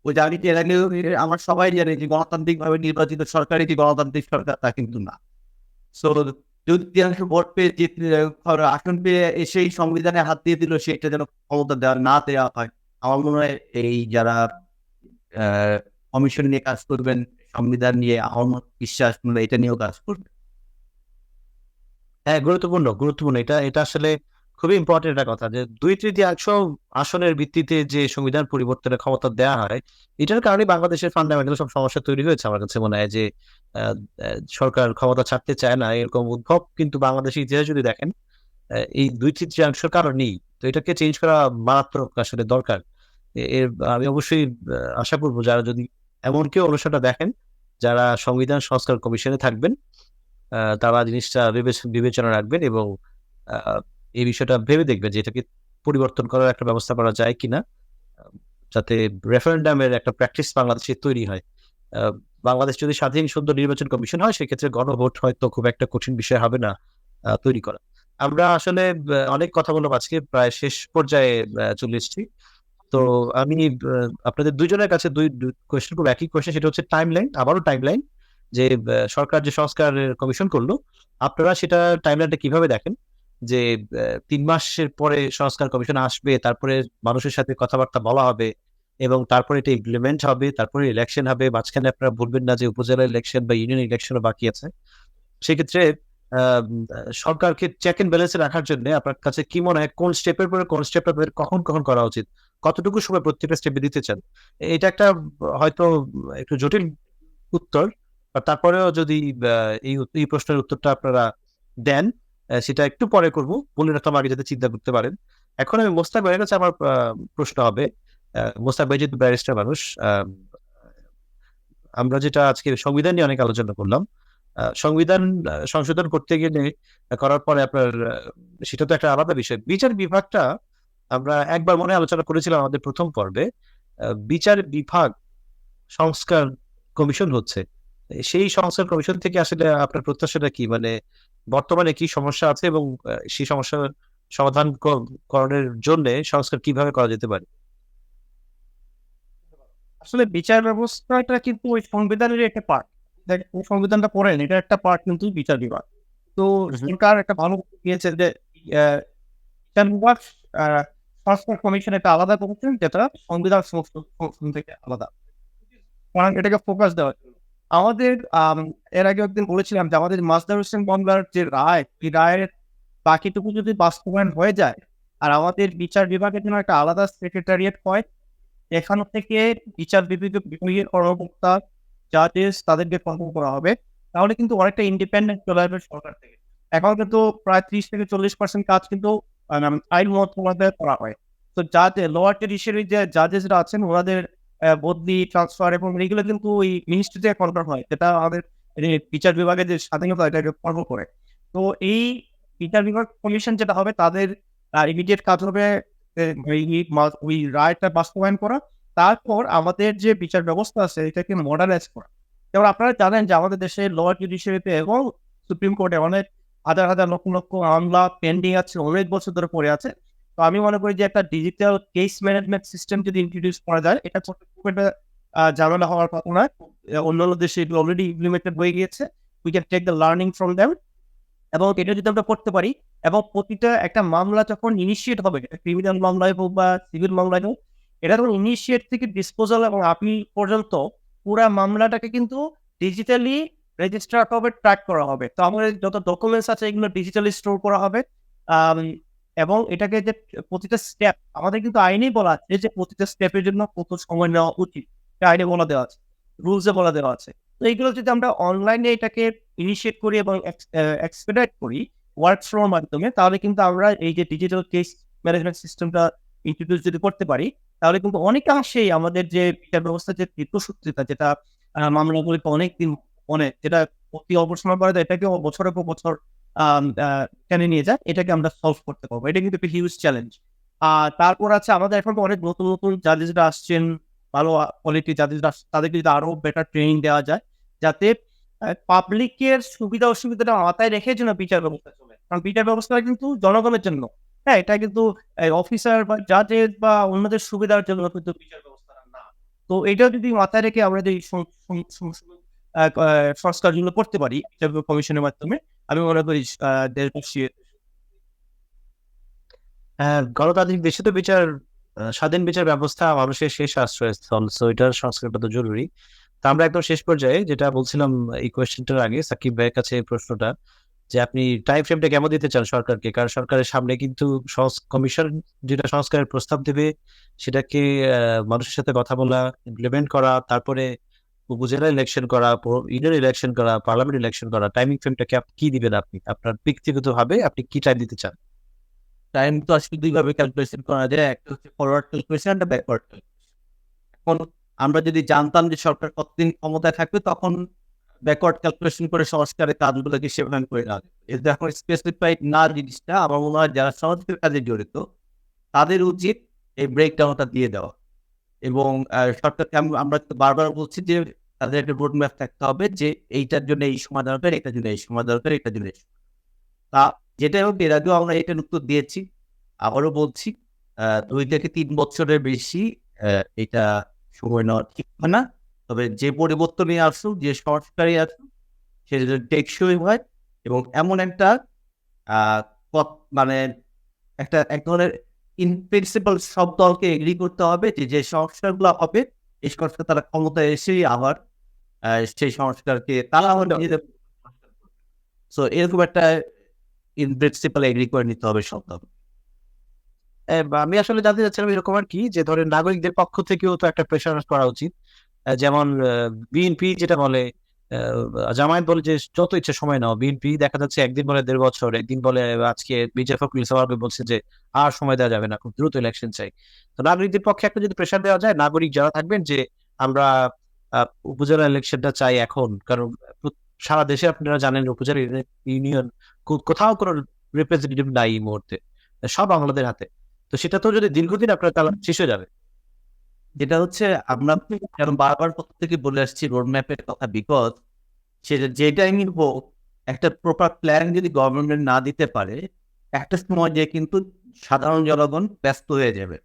ওই যে আমি এর আগেও আমরা সবাই জানি যে গণতান্ত্রিক ভাবে নির্বাচিত সরকারই যে গণতান্ত্রিক সরকার, তা কিন্তু না। সো 2/3 ভোট পেয়ে আসন পেয়ে এসেই সংবিধানে হাত দিয়ে দিল, সেটা যেন ক্ষমতা দেওয়া না দেওয়া হয়। আমার মনে হয় এই যারা কমিশন নিয়ে কাজ করবেন, সংবিধান নিয়ে, আমার বিশ্বাস মনে এটা নিয়েও কাজ করবে। হ্যাঁ, গুরুত্বপূর্ণ গুরুত্বপূর্ণ। এটা এটা আসলে খুবই ইম্পর্টেন্ট একটা কথা, যে 2/3 আসনের ভিত্তিতে যে সংবিধান পরিবর্তনের ক্ষমতা দেওয়া হয়, এটার কারণে বাংলাদেশের ফান্ডামেন্টাল সব সমস্যা তৈরি হয়েছে। আমার কাছে মনে হয় যে সরকার ক্ষমতা ছাড়তে চায় না, এরকম উদ্ভব কিন্তু বাংলাদেশের ইতিহাস যদি দেখেন, এই 2/3 কারণেই। তো এটাকে চেঞ্জ করা মারাত্মক আসলে দরকার। এর আমি অবশ্যই আশা করবো যারা যদি এমন কেউ অনুষ্ঠানটা দেখেন, যারা সংবিধান সংস্কার কমিশনে থাকবেন, তারা জিনিসটা বিবেচনা রাখবেন এবং আহ, এই বিষয়টা ভেবে দেখবেন যে এটাকে পরিবর্তন করার একটা ব্যবস্থা করা যায় কিনা, আহ, যাতে রেফারেন্ডামের একটা প্র্যাকটিস বাংলাদেশে তৈরি হয়। আহ, বাংলাদেশ যদি স্বাধীন সুন্দর নির্বাচন কমিশন হয়, সেক্ষেত্রে গণভোট হয়তো খুব একটা কঠিন বিষয় হবে না তৈরি করা। আমরা আসলে অনেক কথা বললাম, আজকে প্রায় শেষ পর্যায়ে চলে এসেছি। তো আমি আপনাদের দুইজনের কাছে দুই কোয়েশ্চেন করবো, একই কোয়েশ্চেন, সেটা হচ্ছে টাইম লাইন, আবারও টাইম লাইন। যে সরকার যে সংস্কার কমিশন করলো, আপনারা সেটা টাইমলাইনটা কিভাবে দেখেন? যে 3 মাসের পরে সংস্কার কমিশন আসবে, তারপরে মানুষের সাথে কথাবার্তা বলা হবে, এবং তারপরে এটা ইমপ্লিমেন্ট হবে, তারপরে ইলেকশন হবে, মাঝখানে আপনারা বলবেন না যে উপজেলা ইলেকশন বা ইউনিয়ন ইলেকশনও বাকি আছে। সেক্ষেত্রে সরকারকে চেক এন্ড ব্যালেন্সে রাখার জন্য আপনার কাছে কি মনে হয়, কোন স্টেপের পরে কোন স্টেপটা কখন কখন করা উচিত, কতটুকু সময় প্রত্যেকটা স্টেপে দিতে চান? এটা একটা হয়তো একটু জটিল উত্তর, বা তারপরেও যদি এই প্রশ্নের উত্তরটা আপনারা দেন, সেটা একটু পরে করব, বলে রাখলাম আগে যাতে চিন্তা করতে পারেন। এখন আমি মোস্তাক ভাইয়ের কাছে আমার প্রশ্ন হবে। মোস্তাক ভাই যেহেতু ব্যারিস্টার মানুষ, আমরা যেটা আজকে সংবিধান নিয়ে অনেক আলোচনা করলাম, সংবিধান সংশোধন করতে গেলে করার পরে আপনার সেটা তো একটা আলাদা বিষয়। বিচার বিভাগটা আমরা একবার মনে হয় আলোচনা করেছিলাম আমাদের প্রথম পর্বে। বিচার বিভাগ সংস্কার কমিশন হচ্ছে, সেই সংস্কার কমিশন থেকে আসলে আপনার প্রত্যাশাটা কি? মানে বর্তমানে কি সমস্যা আছে, এবং সেই সমস্যার সমাধান করণের জন্য সংস্কার কিভাবে করা যেতে পারে? আসলে বিচার ব্যবস্থাটা কিন্তু ওই সংবিধানের একটা পার্ট। সংবিধানটা পড়েন, এটা একটা পার্ট কিন্তু বিচার বিভাগ। তো সরকার একটা ভালো দিয়েছে যে আহ, বিচার বিভাগ আহ, সংস্কার কমিশন একটা আলাদা কমিশন, যেটা সংবিধান সংশোধন থেকে আলাদা, কারণ এটাকে ফোকাস দেওয়া হচ্ছে। আমাদের এর আগে একদিন বলেছিলাম যে আমাদের মাজদার হোসেন মামলার যে রায়, এই রায়ের বাকিটুকু যদি বাস্তবায়ন হয়ে যায়, আর আমাদের বিচার বিভাগের জন্য একটা আলাদা সেক্রেটারিয়েট হয়, এখান থেকে বিভাগীয় কর্মকর্তা, জাজেস তাদেরকে কন্ট্রোল করা হবে, তাহলে কিন্তু অনেকটা ইন্ডিপেন্ডেন্ট চলে আসবে সরকার থেকে। এখন কিন্তু প্রায় 30-40% কাজ কিন্তু আইন মন্ত্রণালয়ে করা হয়। তো লোয়ার জুডিশিয়ারি যে জাজেসরা আছেন ওনাদের বদলি, ট্রান্সফার এবং এগুলো কিন্তু ওই মিনিস্ট্রি থেকে কন্ট্রোল হয়, যেটা আমাদের বিচার বিভাগের যে স্বাধীনতা এটাকে কন্ট্রোল করে। তো এই বিচার বিভাগ কমিশন যেটা হবে তাদের ইমিডিয়েট কাজ হবে ওই রায়টা বাস্তবায়ন করা। তারপর আমাদের যে বিচার ব্যবস্থা আছে এটাকে মডার্নাইজ করা। যেমন আপনারা জানেন যে আমাদের দেশে লোয়ার জুডিশিয়ারিতে এবং সুপ্রিম কোর্টে অনেক হাজার হাজার লক্ষ লক্ষ মামলা পেন্ডিং আছে, অনেক বছর ধরে পড়ে আছে। তো আমি মনে করি যে একটা ডিজিটাল কেস ম্যানেজমেন্ট সিস্টেম যদি ইন্ট্রোডিউস করা যায়, এটা খুব একটা ঝামেলা হওয়ার কথা নয়। অন্যান্য দেশে এগুলো অলরেডি ইমপ্লিমেন্টেড হয়ে গিয়েছে। We can take the learning from them. এবং এটা যদি আমরা করতে পারি এবং প্রতিটা একটা মামলা যখন ইনিশিয়েট হবে, ক্রিমিনাল মামলায় হোক বা সিভিল মামলায় হোক, এটা যখন ইনিশিয়েট থেকে ডিসপোজাল এবং আপিল পর্যন্ত পুরা মামলাটাকে কিন্তু ডিজিটালি রেজিস্টার হবে, ট্র্যাক করা হবে। তো আমাদের যত ডকুমেন্টস আছে এগুলো ডিজিটালি স্টোর করা হবে। আম, এবং এটাকে যে প্রতিটা স্টেপ আমাদের কিন্তু আইনেই বলা আছে যে প্রতিটা স্টেপের জন্য কত সময় নেওয়া উচিত, এটা আইনে বলা দেওয়া আছে, রুলসে বলা দেওয়া আছে। তো এইগুলো যদি আমরা অনলাইনে এটাকে ইনিশিয়েট করি এবং এক্সপেডিট করি ওয়ার্ক ফ্লোর মাধ্যমে, তাহলে কিন্তু আমরা এই যে ডিজিটাল কেস ম্যানেজমেন্ট সিস্টেমটা ইন্ট্রোডিউস যদি করতে পারি, তাহলে কিন্তু অনেকাংশেই আমাদের যে বিচার ব্যবস্থার যে দীর্ঘসূত্রিতা, যেটা মামলাগুলিকে অনেকদিন যেটা অতি অল্প সময় পরে এটাকে বছরের পর বছর টেনে নিয়ে যায়, এটাকে আমরা সলভ করতে পারবো। এটা কিন্তু একটা হিউজ চ্যালেঞ্জ। তারপর আছে আমাদের এখন অনেক নতুন নতুন জাজেসরা আসছেন, ভালো কোয়ালিটি জাজেসরা, তাদেরকে যদি আরো বেটার ট্রেনিং দেওয়া যায়, যাতে পাবলিকের সুবিধা অসুবিধাটা মাথায় রেখে যেন বিচার ব্যবস্থা চলে। কারণ বিচার ব্যবস্থা কিন্তু জনগণের জন্য, হ্যাঁ, এটা কিন্তু অফিসার বা জাজেস বা অন্যদের সুবিধার জন্য কিন্তু বিচার ব্যবস্থা না। তো এটা যদি মাথায় রেখে আমরা যদি সংস্কারগুলো করতে পারি বিচার কমিশনের মাধ্যমে, আমি মনে করি দেশবাসী গণতান্ত্রিক দেশে তো স্বাধীন বিচার ব্যবস্থা মানুষের শেষ আশ্রয়স্থল, সো এটার সংস্কারটা তো জরুরি। তা আমরা একদম শেষ পর্যায়ে যেটা বলছিলাম এই কোয়েশ্চেনটার আগে সাকিব ভাইয়ের কাছে এই প্রশ্নটা, যে আপনি টাইম ফ্রেমটা কেমন দিতে চান সরকারকে, কারণ সরকারের সামনে কিন্তু কমিশন যেটা সংস্কারের প্রস্তাব দেবে সেটাকে মানুষের সাথে কথা বলা, ইমপ্লিমেন্ট করা, তারপরে উপজেলা ইলেকশন করা, ইউনিয়ন ইলেকশন করা, পার্লামেন্ট ইলেকশন করা, টাইমিং ফ্রেমটাকে কি দিবেন আপনি আপনার ব্যক্তিগত ভাবে, আপনি কি টাইম দিতে চান? টাইম তো আসলে দুইভাবে ক্যালকুলেশন করা যায়, একটা হচ্ছে ফরওয়ার্ড ক্যালকুলেশন, একটা ব্যাকওয়ার্ড ক্যালকুলেশন। এখন আমরা যদি জানতাম যে সরকার কতদিন ক্ষমতায় থাকবে, তখন ব্যাকওয়ার্ড ক্যালকুলেশন করে সংস্কারের কাজগুলোকে সেভাবে করে রাখবে। এটা এখন স্পেসিফাইড না জিনিসটা, আমার মনে হয় যারা সংস্কারের কাজে জড়িত তাদের উচিত এই ব্রেকডাউনটা দিয়ে দেওয়া। এবং সরকারকে আমরা তো বারবার বলছি যে তাদের একটা রোড ম্যাপ থাকতে হবে, যে এইটার জন্য এই সময় দরকার, এটার জন্য এই সময় দরকার, এটার জন্য এই সময়। তা যেটা হোক, এর আগেও আমরা এটার উত্তর দিয়েছি, আবারও বলছি, 2 থেকে 3 বছরের বেশি এটা সময় নেওয়া ঠিক হয় না। তবে যে পরিবর্তনই আসুক, যে সংস্কারই আসুক, সেটা যদি টেকসই হয় এবং এমন একটা মানে এক ধরনের ইন প্রিন্সিপাল সব দলকে এগ্রি করতে হবে যে যে সংস্কারগুলো হবে, এই সংস্কার তারা ক্ষমতায় এসেই আবার সেই সংস্কারকে তারা আবার নিজেদের সো এরকম একটা ইন প্রিন্সিপাল এগ্রি করে নিতে হবে সব দল। আমি আসলে জানতে চাচ্ছিলাম এরকম আর কি, যে ধরেন নাগরিকদের পক্ষ থেকেও তো একটা প্রেশার করা উচিত। যেমন বিএনপি যেটা বলে, জামায়াত বলে যে যত ইচ্ছে সময় নাও, বিএনপি দেখা যাচ্ছে একদিন বলে 1.5 বছর, একদিন বলে আজকে মির্জা ফখরুল ইসলাম আলমগীর বলছে যে আর সময় দেওয়া যাবে না, খুব দ্রুত ইলেকশন চাই। তো নাগরিকদের পক্ষে একটা যদি প্রেশার দেওয়া যায়, নাগরিক যারা থাকবেন যে আমরা উপজেলা ইলেকশনটা চাই এখন, কারণ সারা দেশে আপনারা জানেন উপজেলা ইউনিয়ন কোথাও কোনো রিপ্রেজেন্টেটিভ নাই এই মুহূর্তে, সব আমাদের হাতে। তো সেটা তো যদি দীর্ঘদিন আপনার তাহলে শেষ হয়ে যাবে। যেটা হচ্ছে আমরা কারণ বারবার থেকে বলে আসছি রোড ম্যাপের কথা, বিকজ সেটা যে টাইমই হোক, একটা প্রপার প্ল্যান যদি গভর্নমেন্ট না দিতে পারে, একটা সময় যে কিন্তু সাধারণ জনগণ ব্যস্ত হয়ে যাবে।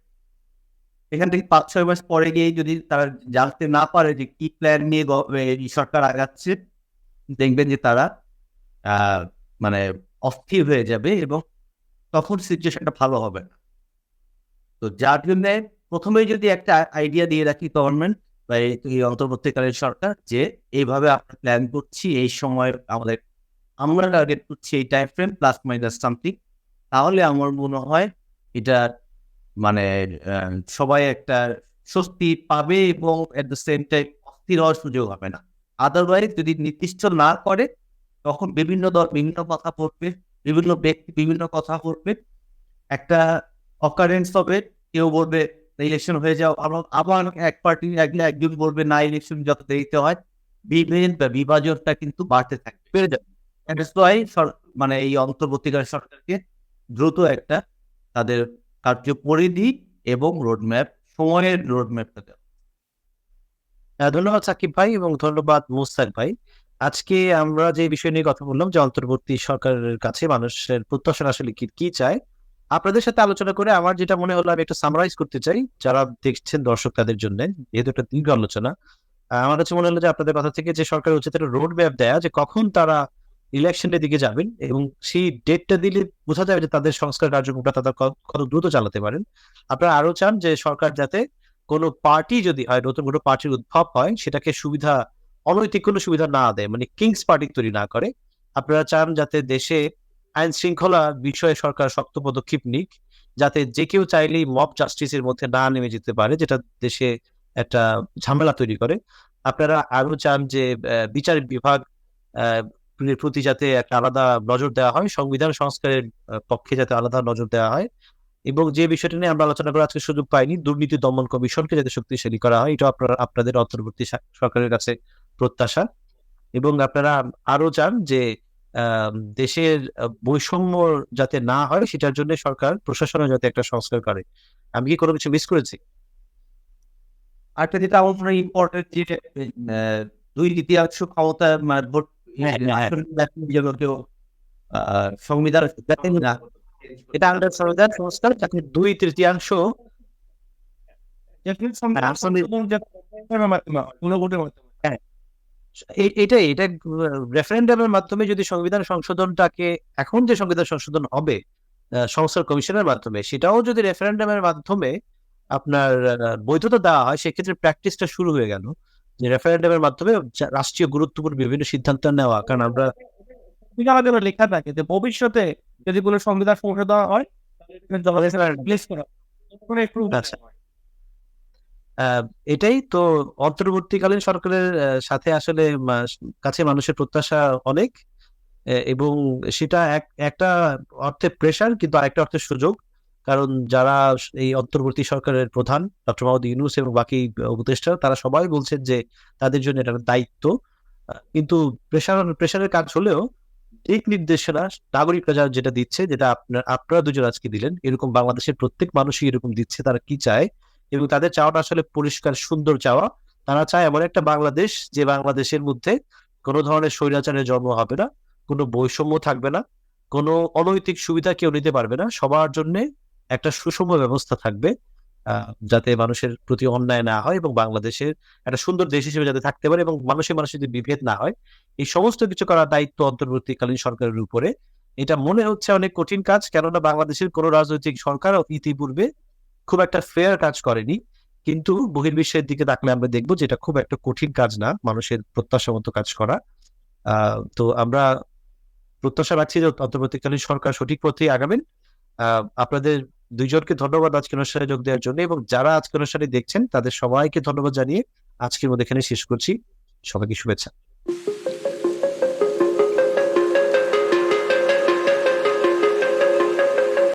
এখান থেকে 5-6 মাস পরে গিয়ে যদি তারা জানতে না পারে যে কি প্ল্যান নিয়ে সরকার আগাচ্ছে, দেখবেন যে তারা মানে অস্থির হয়ে যাবে এবং তখন সিচুয়েশনটা ভালো হবে না। তো যার জন্য প্রথমেই যদি একটা আইডিয়া দিয়ে রাখি গভর্নমেন্ট বা এই অন্তর্বর্তীকালীন সরকার যে এইভাবে আমরা প্ল্যান করছি, এই সময় আমরা টার্গেট করছি এই time frame plus minus something, তাহলে আমার মনে হয় এটা মানে সবাই একটা স্বস্তি পাবে এবং এট দ্য সেম টাইম অস্থির হওয়ার সুযোগ হবে না। আদারওয়াইজ যদি নির্দিষ্ট না করে তখন বিভিন্ন দল বিভিন্ন কথা বলবে, বিভিন্ন ব্যক্তি বিভিন্ন কথা বলবে, একটা অকারেন্স হবে। কেউ বলবে ইলেকশন হয়ে যাও, আবার এক পার্টি একজন বলবে না, ইলেকশন যত দেরিতে হয় বিভেদ বা বিভাজনটা কিন্তু বাড়তে থাকবে, বেড়ে যাবে। মানে এই অন্তর্বর্তীকালীন সরকারকে দ্রুত একটা তাদের কার্যপরিধি এবং রোডম্যাপ, সময়ের রোডম্যাপটা দেওয়া। ধন্যবাদ সাকিব ভাই এবং ধন্যবাদ মুস্তাক ভাই। আজকে আমরা যে বিষয় নিয়ে কথা বললাম যে অন্তর্বর্তী সরকারের কাছে মানুষের প্রত্যাশা আসলে কি কি চায়, আপনাদের সাথে আলোচনা করে আমার যেটা মনে হলো আমি একটু সামারাইজ করতে চাই যারা দেখছেন দর্শক তাদের জন্য, যেহেতু একটা দীর্ঘ আলোচনা। আমার কাছে মনে হলো যে আপনাদের কথা থেকে যে সরকার উচিত একটা রোড ম্যাপ দেয়া যে কখন তারা ইলেকশনের দিকে যাবেন এবং সেই ডেটটা দিলে বোঝা যাবে যে তাদের সংস্কার কার্যক্রমটা তারা কত দ্রুত চালাতে পারেন। আপনারা আরো চান যে সরকার যাতে কোনো পার্টি যদি হয়, নতুন কোনো পার্টির উদ্ভব হয়, সেটাকে সুবিধা, অনৈতিক কোনো সুবিধা না দেয়, মানে কিংস পার্টি তৈরি না করে। আপনারা চান যাতে দেশে আইন শৃঙ্খলা বিষয়ে সরকার শক্ত পদক্ষেপ নিক, যাতে যে কেউ চাইলেই মব জাস্টিসের মধ্যে না নেমে যেতে পারে, যেটা দেশে একটা ঝামেলা তৈরি করে। আপনারা আরো চান যে বিচার বিভাগ প্রতি যাতে একটা আলাদা নজর দেওয়া হয়, সংবিধান সংস্কারের পক্ষে যাতে আলাদা নজর দেওয়া হয়, এবং যে বিষয়টা নিয়ে আমরা আলোচনা করার আজকে সুযোগ পাইনি, দুর্নীতি দমন কমিশনকে যাতে শক্তিশালী করা হয়, এটা আপনাদের অন্তর্বর্তী সরকারের কাছে প্রত্যাশা। এবং আপনারা আরো চান যে দেশের বৈষম্য যাতে না হয় সেটার জন্য সরকার প্রশাসনে যাতে একটা সংস্কার করে। আমি কি কোনো কিছু মিস করেছি? আরেকটা যেটা আমার মনে হয় ইম্পর্টেন্ট, যে 2/3 ক্ষমতা ভোট কেউ সংবিধান না, এটা আমাদের সংবিধান সংস্কার যাতে 2/3 হ্যাঁ, এটাই, এটা রেফারেন্ডামের মাধ্যমে যদি সংবিধান সংশোধনটাকে, এখন যে সংবিধান সংশোধন হবে সংস্কার কমিশনের মাধ্যমে, সেটাও যদি রেফারেন্ডামের মাধ্যমে আপনার বৈধতা দেওয়া হয়, সেক্ষেত্রে প্র্যাকটিসটা শুরু হয়ে গেল যে রেফারেন্ডামের মাধ্যমে রাষ্ট্রীয় গুরুত্বপূর্ণ বিভিন্ন সিদ্ধান্ত নেওয়া। কারণ আমরা আমাদের লেখা থাকে যে ভবিষ্যতে যদি কোনো সংবিধান সংশোধন হয় রিপ্লেস করা আচ্ছা, এটাই তো অন্তর্বর্তীকালীন সরকারের সাথে আসলে কাছে মানুষের প্রত্যাশা অনেক, এবং সেটা একটা অর্থে প্রেশার কিন্তু আরেকটা অর্থে সুযোগ। কারণ যারা এই অন্তর্বর্তী সরকারের প্রধান ডক্টর মোহাম্মদ ইউনূস এবং বাকি উপদেষ্টা, তারা সবাই বলছেন যে তাদের জন্য এটা একটা দায়িত্ব। কিন্তু প্রেশারের কাজ হলেও দিক নির্দেশনা নাগরিকরা যেটা দিচ্ছে, যেটা আপনারা দুজন আজকে দিলেন, এরকম বাংলাদেশের প্রত্যেক মানুষই এরকম দিচ্ছে তারা কি চায়, এবং তাদের চাওয়াটা আসলে পরিষ্কার সুন্দর চাওয়া। তারা চায় এমন একটা বাংলাদেশ যে বাংলাদেশের মধ্যে কোনো ধরনের স্বৈরাচারের জন্ম হবে না, কোনো বৈষম্য থাকবে না, কোনো অনৈতিক সুবিধা কেউ নিতে পারবে না, সবার জন্য একটা সুষম ব্যবস্থা থাকবে, যাতে মানুষের প্রতি অন্যায় না হয় এবং বাংলাদেশের একটা সুন্দর দেশ হিসেবে যাতে থাকতে পারে এবং মানুষের যদি বিভেদ না হয়। এই সমস্ত কিছু করার দায়িত্ব অন্তর্বর্তীকালীন সরকারের উপরে। এটা মনে হচ্ছে অনেক কঠিন কাজ, কেননা বাংলাদেশের কোনো রাজনৈতিক সরকার ইতিপূর্বে খুব একটা ফেয়ার কাজ করেনি। কিন্তু বহির্বিশ্বের দিকে তাকলে আমরা দেখবো যে এটা খুব একটা কঠিন কাজ না মানুষের প্রত্যাশা মতো কাজ করা। তো আমরা প্রত্যাশা রাখছি যে অন্তর্বর্তীকালীন সরকার সঠিক পথে আগাবেন। আপনাদের দুইজনকে ধন্যবাদ আজকের অনুষ্ঠানে যোগ দেওয়ার জন্য, এবং যারা আজকের অনুষ্ঠানে দেখছেন তাদের সবাইকে ধন্যবাদ জানিয়ে আজকের মধ্যে এখানে শেষ করছি। সবাইকে শুভেচ্ছা।